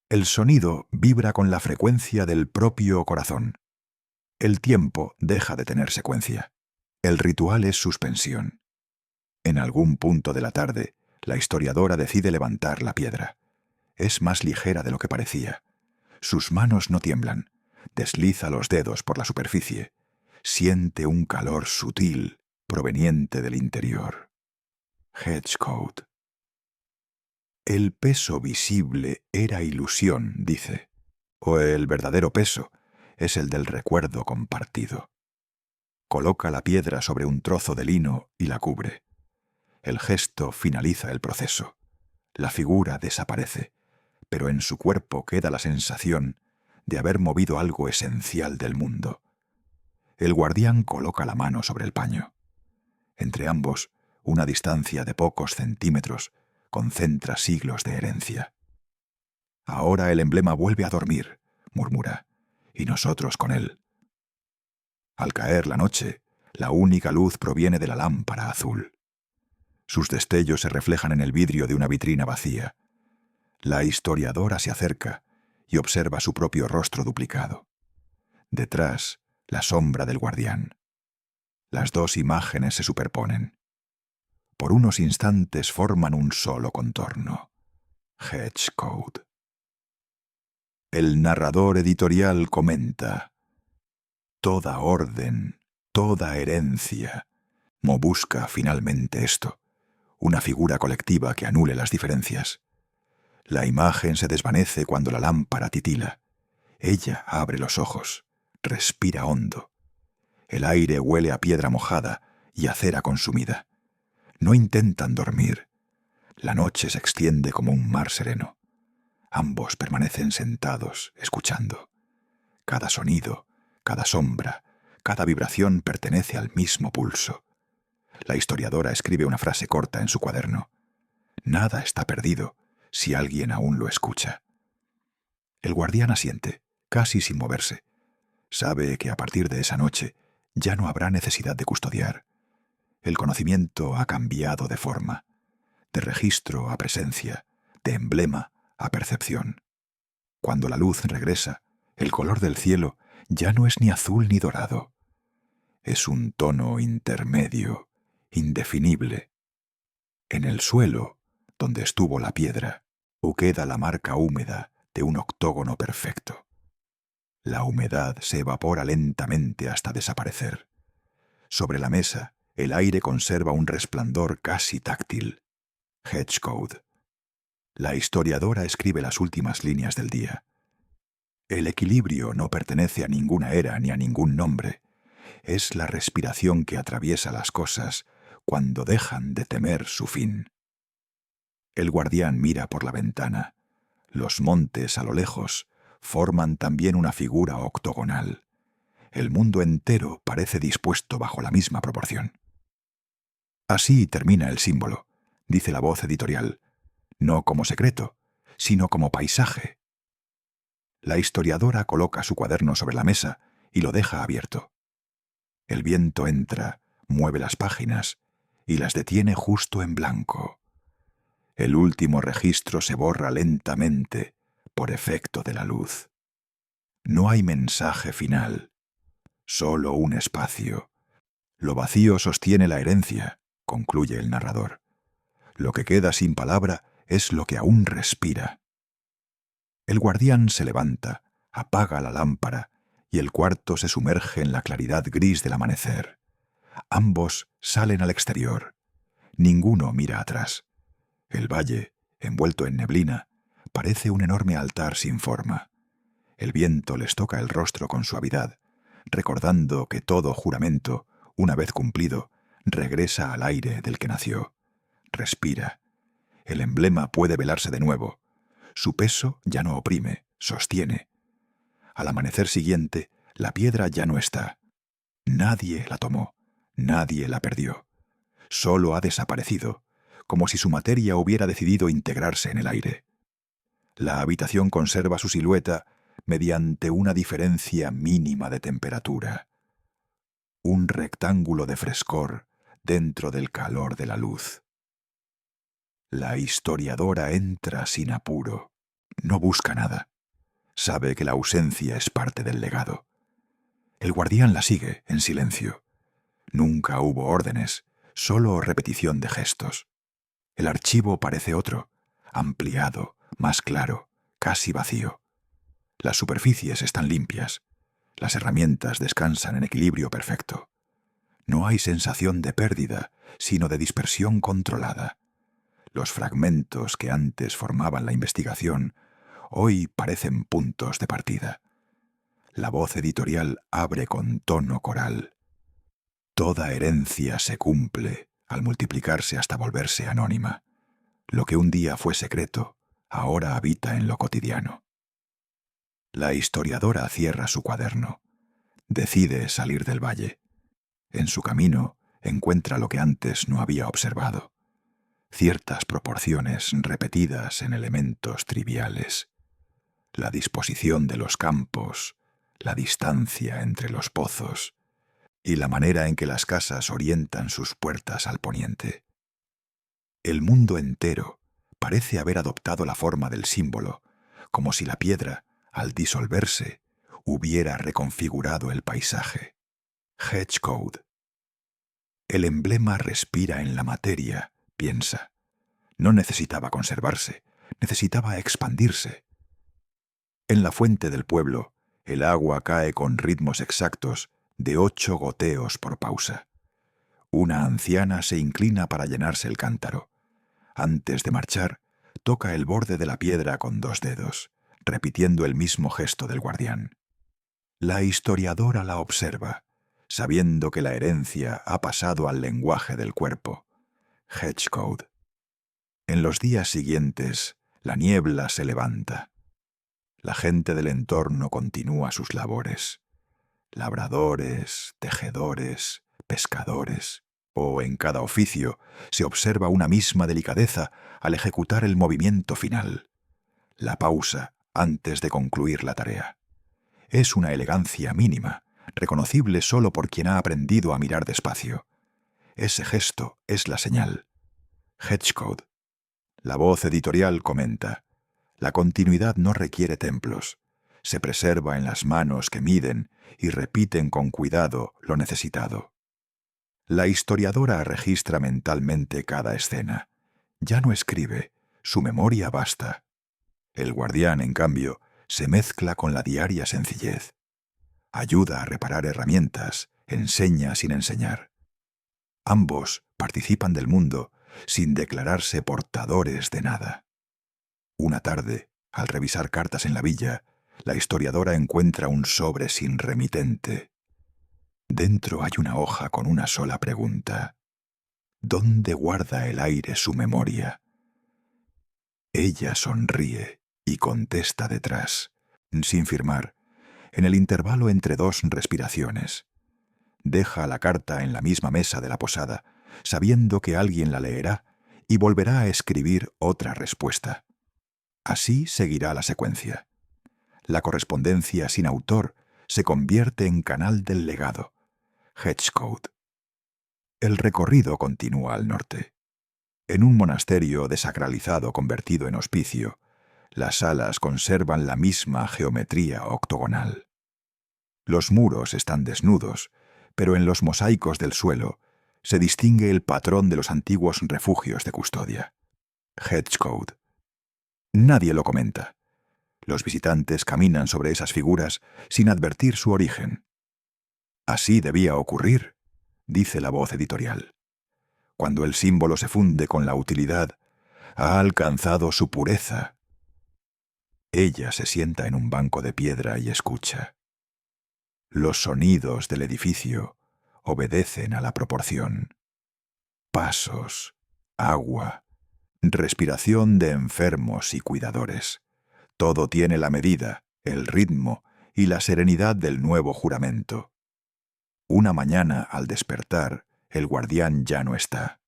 El sonido vibra con la frecuencia del propio corazón. El tiempo deja de tener secuencia. El ritual es suspensión. En algún punto de la tarde, la historiadora decide levantar la piedra. Es más ligera de lo que parecía. Sus manos no tiemblan. Desliza los dedos por la superficie. Siente un calor sutil proveniente del interior. Hedgecote. El peso visible era ilusión, dice. O el verdadero peso es el del recuerdo compartido. Coloca la piedra sobre un trozo de lino y la cubre. El gesto finaliza el proceso. La figura desaparece, pero en su cuerpo queda la sensación de haber movido algo esencial del mundo. El guardián coloca la mano sobre el paño. Entre ambos, una distancia de pocos centímetros concentra siglos de herencia. Ahora el emblema vuelve a dormir, murmura, y nosotros con él. Al caer la noche, la única luz proviene de la lámpara azul. Sus destellos se reflejan en el vidrio de una vitrina vacía. La historiadora se acerca y observa su propio rostro duplicado. Detrás, la sombra del guardián. Las dos imágenes se superponen. Por unos instantes forman un solo contorno. Hedgecote. El narrador editorial comenta: toda orden, toda herencia. Mo busca finalmente esto, una figura colectiva que anule las diferencias. La imagen se desvanece cuando la lámpara titila. Ella abre los ojos, respira hondo. El aire huele a piedra mojada y a cera consumida. No intentan dormir. La noche se extiende como un mar sereno. Ambos permanecen sentados, escuchando. Cada sonido, cada sombra, cada vibración pertenece al mismo pulso. La historiadora escribe una frase corta en su cuaderno. Nada está perdido si alguien aún lo escucha. El guardián asiente, casi sin moverse. Sabe que a partir de esa noche ya no habrá necesidad de custodiar. El conocimiento ha cambiado de forma, de registro a presencia, de emblema a percepción. Cuando la luz regresa, el color del cielo ya no es ni azul ni dorado. Es un tono intermedio, indefinible. En el suelo, donde estuvo la piedra, queda la marca húmeda de un octógono perfecto. La humedad se evapora lentamente hasta desaparecer. Sobre la mesa, el aire conserva un resplandor casi táctil. Hedgecote. La historiadora escribe las últimas líneas del día. El equilibrio no pertenece a ninguna era ni a ningún nombre. Es la respiración que atraviesa las cosas cuando dejan de temer su fin. El guardián mira por la ventana. Los montes a lo lejos forman también una figura octogonal. El mundo entero parece dispuesto bajo la misma proporción. Así termina el símbolo, dice la voz editorial, no como secreto, sino como paisaje. La historiadora coloca su cuaderno sobre la mesa y lo deja abierto. El viento entra, mueve las páginas y las detiene justo en blanco. El último registro se borra lentamente por efecto de la luz. No hay mensaje final, solo un espacio. Lo vacío sostiene la herencia, concluye el narrador. Lo que queda sin palabra es lo que aún respira. El guardián se levanta, apaga la lámpara y el cuarto se sumerge en la claridad gris del amanecer. Ambos salen al exterior. Ninguno mira atrás. El valle, envuelto en neblina, parece un enorme altar sin forma. El viento les toca el rostro con suavidad, recordando que todo juramento, una vez cumplido, regresa al aire del que nació. Respira. El emblema puede velarse de nuevo. Su peso ya no oprime, sostiene. Al amanecer siguiente, la piedra ya no está. Nadie la tomó, nadie la perdió. Solo ha desaparecido, como si su materia hubiera decidido integrarse en el aire. La habitación conserva su silueta mediante una diferencia mínima de temperatura. Un rectángulo de frescor dentro del calor de la luz. La historiadora entra sin apuro. No busca nada. Sabe que la ausencia es parte del legado. El guardián la sigue en silencio. Nunca hubo órdenes, solo repetición de gestos. El archivo parece otro, ampliado, más claro, casi vacío. Las superficies están limpias. Las herramientas descansan en equilibrio perfecto. No hay sensación de pérdida, sino de dispersión controlada. Los fragmentos que antes formaban la investigación hoy parecen puntos de partida. La voz editorial abre con tono coral. Toda herencia se cumple al multiplicarse hasta volverse anónima. Lo que un día fue secreto, ahora habita en lo cotidiano. La historiadora cierra su cuaderno. Decide salir del valle. En su camino encuentra lo que antes no había observado. Ciertas proporciones repetidas en elementos triviales. La disposición de los campos, la distancia entre los pozos y la manera en que las casas orientan sus puertas al poniente. El mundo entero parece haber adoptado la forma del símbolo, como si la piedra, al disolverse, hubiera reconfigurado el paisaje. Hedgecode. El emblema respira en la materia, piensa. No necesitaba conservarse, necesitaba expandirse. En la fuente del pueblo, el agua cae con ritmos exactos de 8 goteos por pausa. Una anciana se inclina para llenarse el cántaro. Antes de marchar, toca el borde de la piedra con 2 dedos, repitiendo el mismo gesto del guardián. La historiadora la observa, sabiendo que la herencia ha pasado al lenguaje del cuerpo. Hedgecode. En los días siguientes, la niebla se levanta. La gente del entorno continúa sus labores. Labradores, tejedores, pescadores, o en cada oficio se observa una misma delicadeza al ejecutar el movimiento final, la pausa antes de concluir la tarea. Es una elegancia mínima, reconocible solo por quien ha aprendido a mirar despacio. Ese gesto es la señal. Hedgecode. La voz editorial comenta: la continuidad no requiere templos. Se preserva en las manos que miden y repiten con cuidado lo necesitado. La historiadora registra mentalmente cada escena. Ya no escribe, su memoria basta. El guardián, en cambio, se mezcla con la diaria sencillez. Ayuda a reparar herramientas, enseña sin enseñar. Ambos participan del mundo sin declararse portadores de nada. Una tarde, al revisar cartas en la villa, la historiadora encuentra un sobre sin remitente. Dentro hay una hoja con una sola pregunta. ¿Dónde guarda el aire su memoria? Ella sonríe y contesta detrás, sin firmar, en el intervalo entre dos respiraciones. Deja la carta en la misma mesa de la posada, sabiendo que alguien la leerá y volverá a escribir otra respuesta. Así seguirá la secuencia. La correspondencia sin autor se convierte en canal del legado. Hedgecote. El recorrido continúa al norte. En un monasterio desacralizado convertido en hospicio, las salas conservan la misma geometría octogonal. Los muros están desnudos, pero en los mosaicos del suelo se distingue el patrón de los antiguos refugios de custodia. Hedgecote. Nadie lo comenta. Los visitantes caminan sobre esas figuras sin advertir su origen. Así debía ocurrir, dice la voz editorial. Cuando el símbolo se funde con la utilidad, ha alcanzado su pureza. Ella se sienta en un banco de piedra y escucha. Los sonidos del edificio obedecen a la proporción. Pasos, agua, respiración de enfermos y cuidadores. Todo tiene la medida, el ritmo y la serenidad del nuevo juramento. Una mañana, al despertar, el guardián ya no está.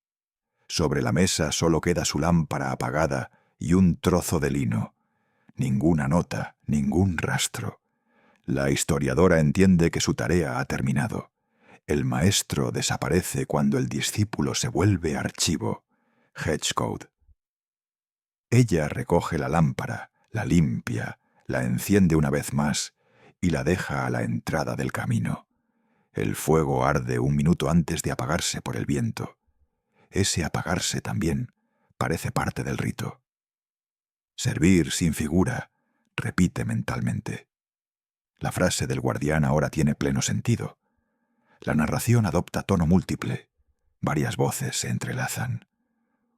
Sobre la mesa solo queda su lámpara apagada y un trozo de lino. Ninguna nota, ningún rastro. La historiadora entiende que su tarea ha terminado. El maestro desaparece cuando el discípulo se vuelve archivo. Hedgecote. Ella recoge la lámpara, la limpia, la enciende una vez más y la deja a la entrada del camino. El fuego arde un minuto antes de apagarse por el viento. Ese apagarse también parece parte del rito. Servir sin figura, repite mentalmente. La frase del guardián ahora tiene pleno sentido. La narración adopta tono múltiple. Varias voces se entrelazan.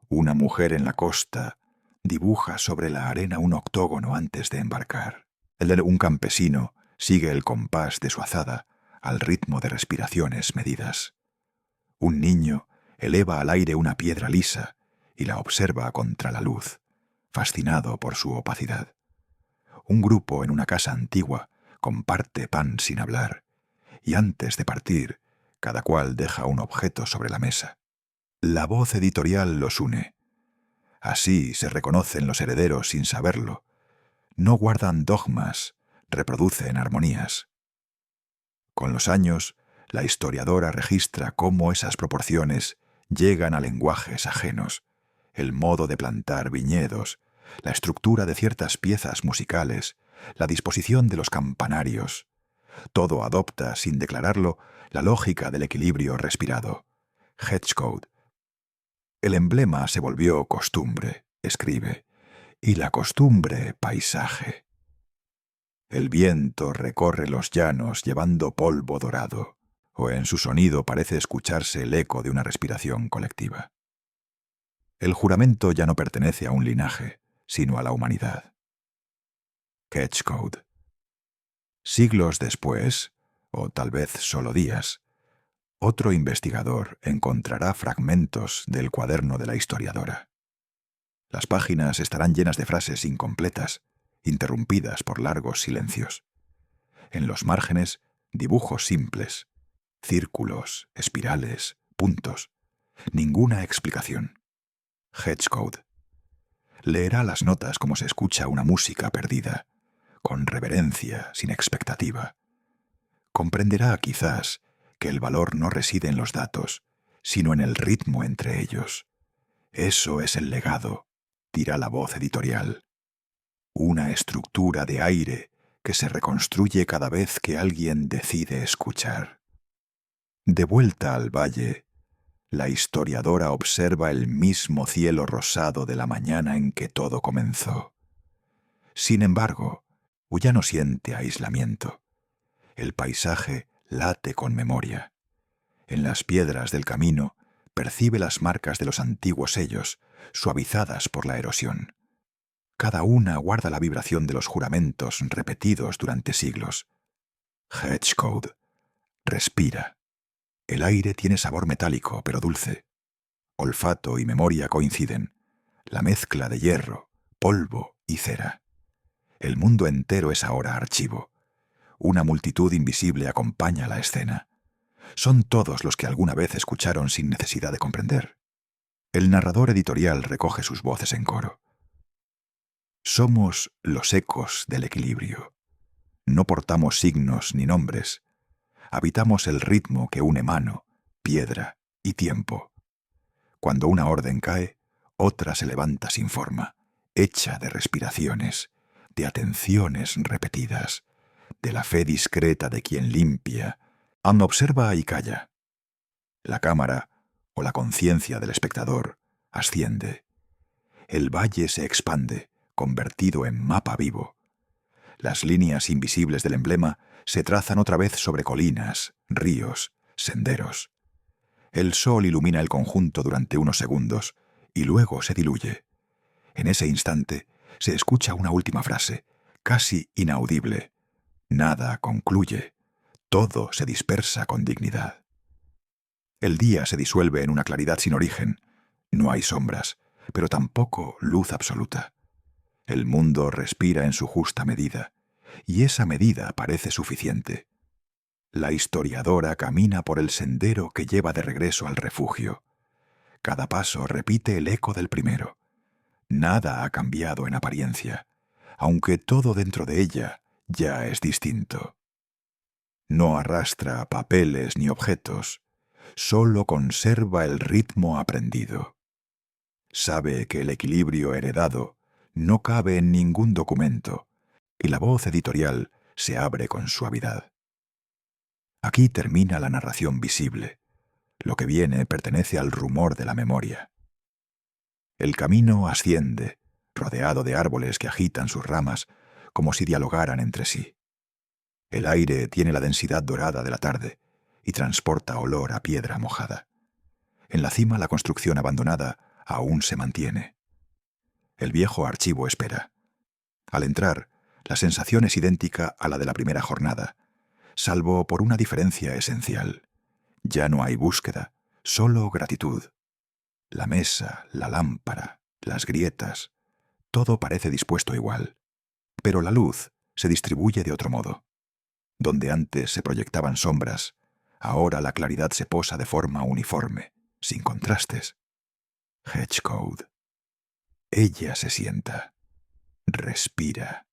Una mujer en la costa dibuja sobre la arena un octógono antes de embarcar. El de un campesino sigue el compás de su azada al ritmo de respiraciones medidas. Un niño eleva al aire una piedra lisa y la observa contra la luz, fascinado por su opacidad. Un grupo en una casa antigua comparte pan sin hablar, y antes de partir, cada cual deja un objeto sobre la mesa. La voz editorial los une. Así se reconocen los herederos sin saberlo. No guardan dogmas, reproducen armonías. Con los años, la historiadora registra cómo esas proporciones llegan a lenguajes ajenos, el modo de plantar viñedos, la estructura de ciertas piezas musicales, la disposición de los campanarios. Todo adopta, sin declararlo, la lógica del equilibrio respirado. Hedgecote. El emblema se volvió costumbre, escribe, y la costumbre paisaje. El viento recorre los llanos llevando polvo dorado, o en su sonido parece escucharse el eco de una respiración colectiva. El juramento ya no pertenece a un linaje, sino a la humanidad. Hedgecote. Siglos después, o tal vez solo días, otro investigador encontrará fragmentos del cuaderno de la historiadora. Las páginas estarán llenas de frases incompletas, interrumpidas por largos silencios. En los márgenes, dibujos simples, círculos, espirales, puntos. Ninguna explicación. Hedgecote. Leerá las notas como se escucha una música perdida, con reverencia, sin expectativa. Comprenderá, quizás, que el valor no reside en los datos, sino en el ritmo entre ellos. Eso es el legado, dirá la voz editorial. Una estructura de aire que se reconstruye cada vez que alguien decide escuchar. De vuelta al valle, la historiadora observa el mismo cielo rosado de la mañana en que todo comenzó. Sin embargo, ya no siente aislamiento. El paisaje late con memoria. En las piedras del camino percibe las marcas de los antiguos sellos, suavizadas por la erosión. Cada una guarda la vibración de los juramentos repetidos durante siglos. Hedgecote. Respira. El aire tiene sabor metálico, pero dulce. Olfato y memoria coinciden. La mezcla de hierro, polvo y cera. El mundo entero es ahora archivo. Una multitud invisible acompaña la escena. Son todos los que alguna vez escucharon sin necesidad de comprender. El narrador editorial recoge sus voces en coro. Somos los ecos del equilibrio. No portamos signos ni nombres. Habitamos el ritmo que une mano, piedra y tiempo. Cuando una orden cae, otra se levanta sin forma, hecha de respiraciones, de atenciones repetidas, de la fe discreta de quien limpia, observa y calla. La cámara, o la conciencia del espectador, asciende. El valle se expande, convertido en mapa vivo. Las líneas invisibles del emblema se trazan otra vez sobre colinas, ríos, senderos. El sol ilumina el conjunto durante unos segundos y luego se diluye. En ese instante se escucha una última frase, casi inaudible. Nada concluye. Todo se dispersa con dignidad. El día se disuelve en una claridad sin origen. No hay sombras, pero tampoco luz absoluta. El mundo respira en su justa medida, y esa medida parece suficiente. La historiadora camina por el sendero que lleva de regreso al refugio. Cada paso repite el eco del primero. Nada ha cambiado en apariencia, aunque todo dentro de ella ya es distinto. No arrastra papeles ni objetos, solo conserva el ritmo aprendido. Sabe que el equilibrio heredado no cabe en ningún documento, y la voz editorial se abre con suavidad. Aquí termina la narración visible. Lo que viene pertenece al rumor de la memoria. El camino asciende, rodeado de árboles que agitan sus ramas como si dialogaran entre sí. El aire tiene la densidad dorada de la tarde y transporta olor a piedra mojada. En la cima la construcción abandonada aún se mantiene. El viejo archivo espera. Al entrar, la sensación es idéntica a la de la primera jornada, salvo por una diferencia esencial. Ya no hay búsqueda, solo gratitud. La mesa, la lámpara, las grietas, todo parece dispuesto igual. Pero la luz se distribuye de otro modo. Donde antes se proyectaban sombras, ahora la claridad se posa de forma uniforme, sin contrastes. Hedgecode. Ella se sienta, respira,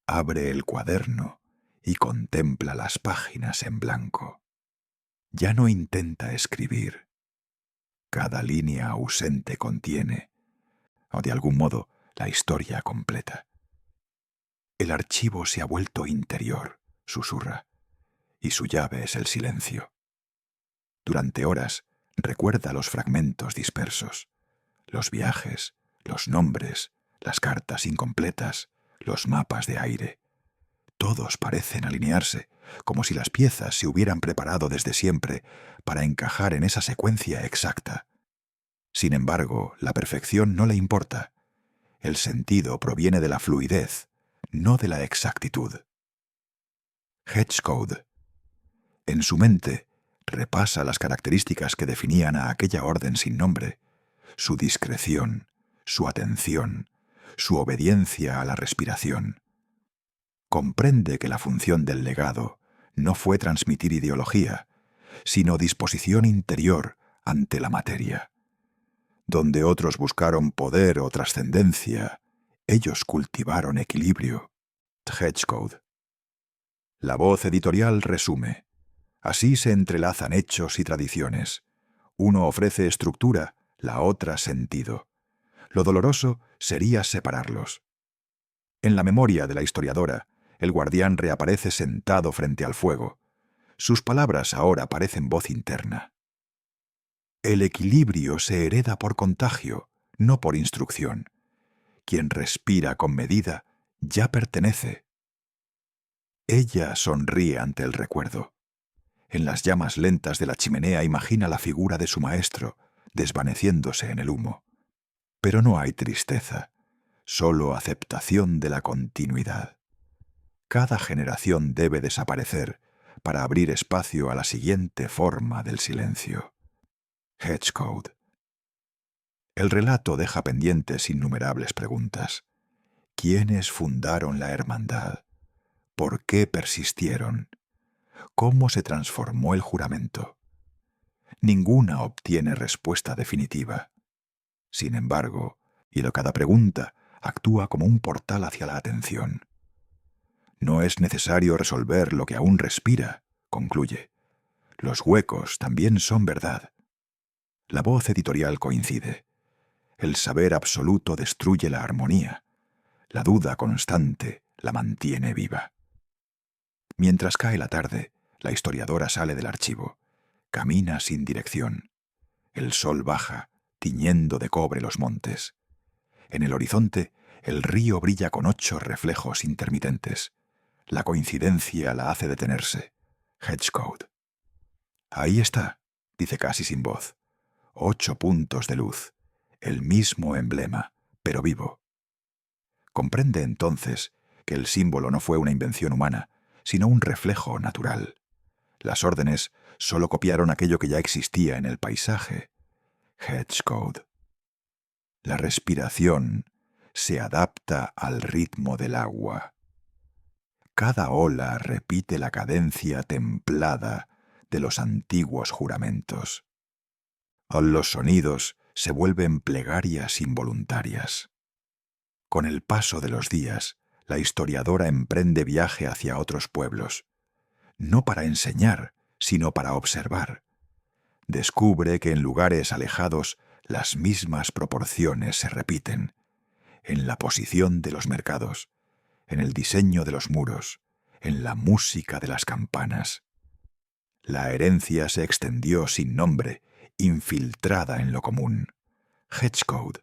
abre el cuaderno y contempla las páginas en blanco. Ya no intenta escribir. Cada línea ausente contiene, o de algún modo, la historia completa. El archivo se ha vuelto interior, susurra, y su llave es el silencio. Durante horas recuerda los fragmentos dispersos, los viajes, los nombres, las cartas incompletas, los mapas de aire. Todos parecen alinearse, como si las piezas se hubieran preparado desde siempre para encajar en esa secuencia exacta. Sin embargo, la perfección no le importa. El sentido proviene de la fluidez, no de la exactitud. Hedgecode. En su mente, repasa las características que definían a aquella orden sin nombre: su discreción, su atención, su obediencia a la respiración. Comprende que la función del legado no fue transmitir ideología, sino disposición interior ante la materia. Donde otros buscaron poder o trascendencia, ellos cultivaron equilibrio. Hedgecode. La voz editorial resume. Así se entrelazan hechos y tradiciones. Uno ofrece estructura, la otra sentido. Lo doloroso sería separarlos. En la memoria de la historiadora, el guardián reaparece sentado frente al fuego. Sus palabras ahora parecen voz interna. El equilibrio se hereda por contagio, no por instrucción. Quien respira con medida ya pertenece. Ella sonríe ante el recuerdo. En las llamas lentas de la chimenea imagina la figura de su maestro, desvaneciéndose en el humo. Pero no hay tristeza, solo aceptación de la continuidad. Cada generación debe desaparecer para abrir espacio a la siguiente forma del silencio. Hedgecode. El relato deja pendientes innumerables preguntas. ¿Quiénes fundaron la hermandad? ¿Por qué persistieron? ¿Cómo se transformó el juramento? Ninguna obtiene respuesta definitiva. Sin embargo, cada pregunta actúa como un portal hacia la atención. No es necesario resolver lo que aún respira, concluye. Los huecos también son verdad. La voz editorial coincide. El saber absoluto destruye la armonía. La duda constante la mantiene viva. Mientras cae la tarde, la historiadora sale del archivo. Camina sin dirección. El sol baja, tiñendo de cobre los montes. En el horizonte, el río brilla con 8 reflejos intermitentes. La coincidencia la hace detenerse. Hedgecode. Ahí está, dice casi sin voz. 8 puntos de luz. El mismo emblema, pero vivo. Comprende entonces que el símbolo no fue una invención humana, sino un reflejo natural. Las órdenes solo copiaron aquello que ya existía en el paisaje. Hedgecode. La respiración se adapta al ritmo del agua. Cada ola repite la cadencia templada de los antiguos juramentos. Los sonidos se vuelven plegarias involuntarias. Con el paso de los días, la historiadora emprende viaje hacia otros pueblos, no para enseñar, sino para observar. Descubre que en lugares alejados las mismas proporciones se repiten, en la posición de los mercados, en el diseño de los muros, en la música de las campanas. La herencia se extendió sin nombre, infiltrada en lo común. Hedgecode.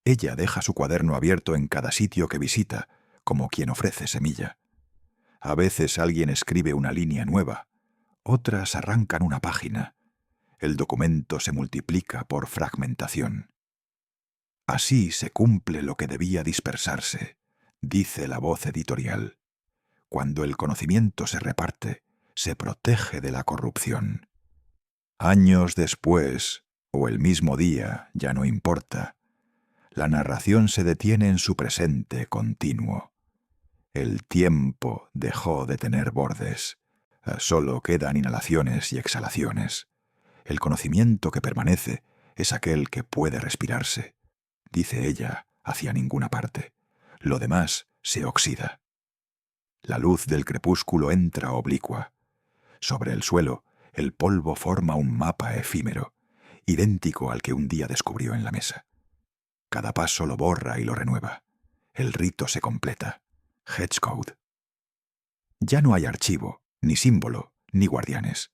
Ella deja su cuaderno abierto en cada sitio que visita, como quien ofrece semilla. A veces alguien escribe una línea nueva, otras arrancan una página. El documento se multiplica por fragmentación. Así se cumple lo que debía dispersarse, dice la voz editorial. Cuando el conocimiento se reparte, se protege de la corrupción. Años después, o el mismo día, ya no importa. La narración se detiene en su presente continuo. El tiempo dejó de tener bordes. Solo quedan inhalaciones y exhalaciones. El conocimiento que permanece es aquel que puede respirarse, dice ella, hacia ninguna parte. Lo demás se oxida. La luz del crepúsculo entra oblicua. Sobre el suelo, el polvo forma un mapa efímero, idéntico al que un día descubrió en la mesa. Cada paso lo borra y lo renueva. El rito se completa. Hedgecode. Ya no hay archivo, ni símbolo, ni guardianes.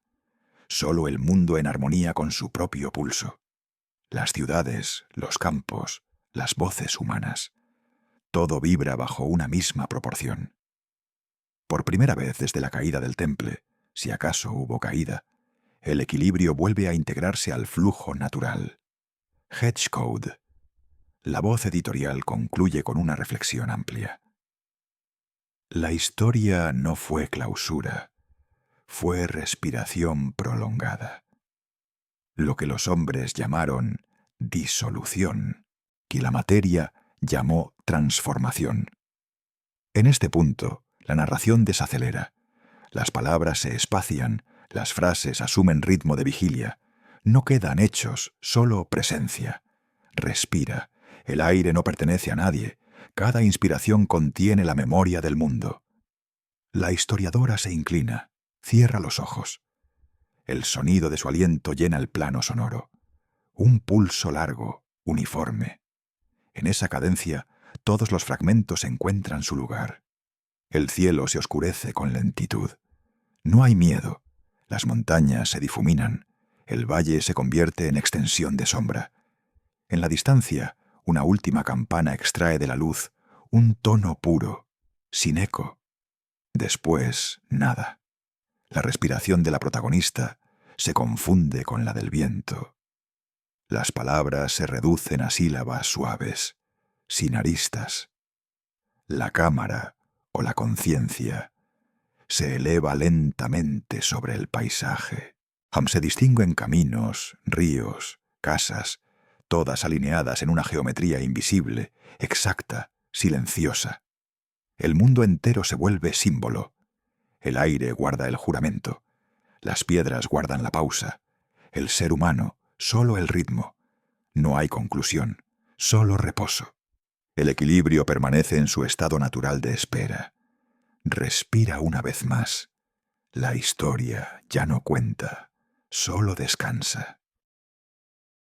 Solo el mundo en armonía con su propio pulso. Las ciudades, los campos, las voces humanas. Todo vibra bajo una misma proporción. Por primera vez desde la caída del temple, si acaso hubo caída, el equilibrio vuelve a integrarse al flujo natural. Hedgecode. La voz editorial concluye con una reflexión amplia. La historia no fue clausura, fue respiración prolongada. Lo que los hombres llamaron disolución, que la materia llamó transformación. En este punto, la narración desacelera. Las palabras se espacian, las frases asumen ritmo de vigilia. No quedan hechos, solo presencia. Respira. El aire no pertenece a nadie. Cada inspiración contiene la memoria del mundo. La historiadora se inclina, cierra los ojos. El sonido de su aliento llena el plano sonoro. Un pulso largo, uniforme. En esa cadencia, todos los fragmentos encuentran su lugar. El cielo se oscurece con lentitud. No hay miedo. Las montañas se difuminan. El valle se convierte en extensión de sombra. En la distancia, una última campana extrae de la luz un tono puro, sin eco. Después, nada. La respiración de la protagonista se confunde con la del viento. Las palabras se reducen a sílabas suaves, sin aristas. La cámara o la conciencia se eleva lentamente sobre el paisaje. Se distinguen caminos, ríos, casas, todas alineadas en una geometría invisible, exacta, silenciosa. El mundo entero se vuelve símbolo. El aire guarda el juramento. Las piedras guardan la pausa. El ser humano, solo el ritmo. No hay conclusión, solo reposo. El equilibrio permanece en su estado natural de espera. Respira una vez más. La historia ya no cuenta, solo descansa.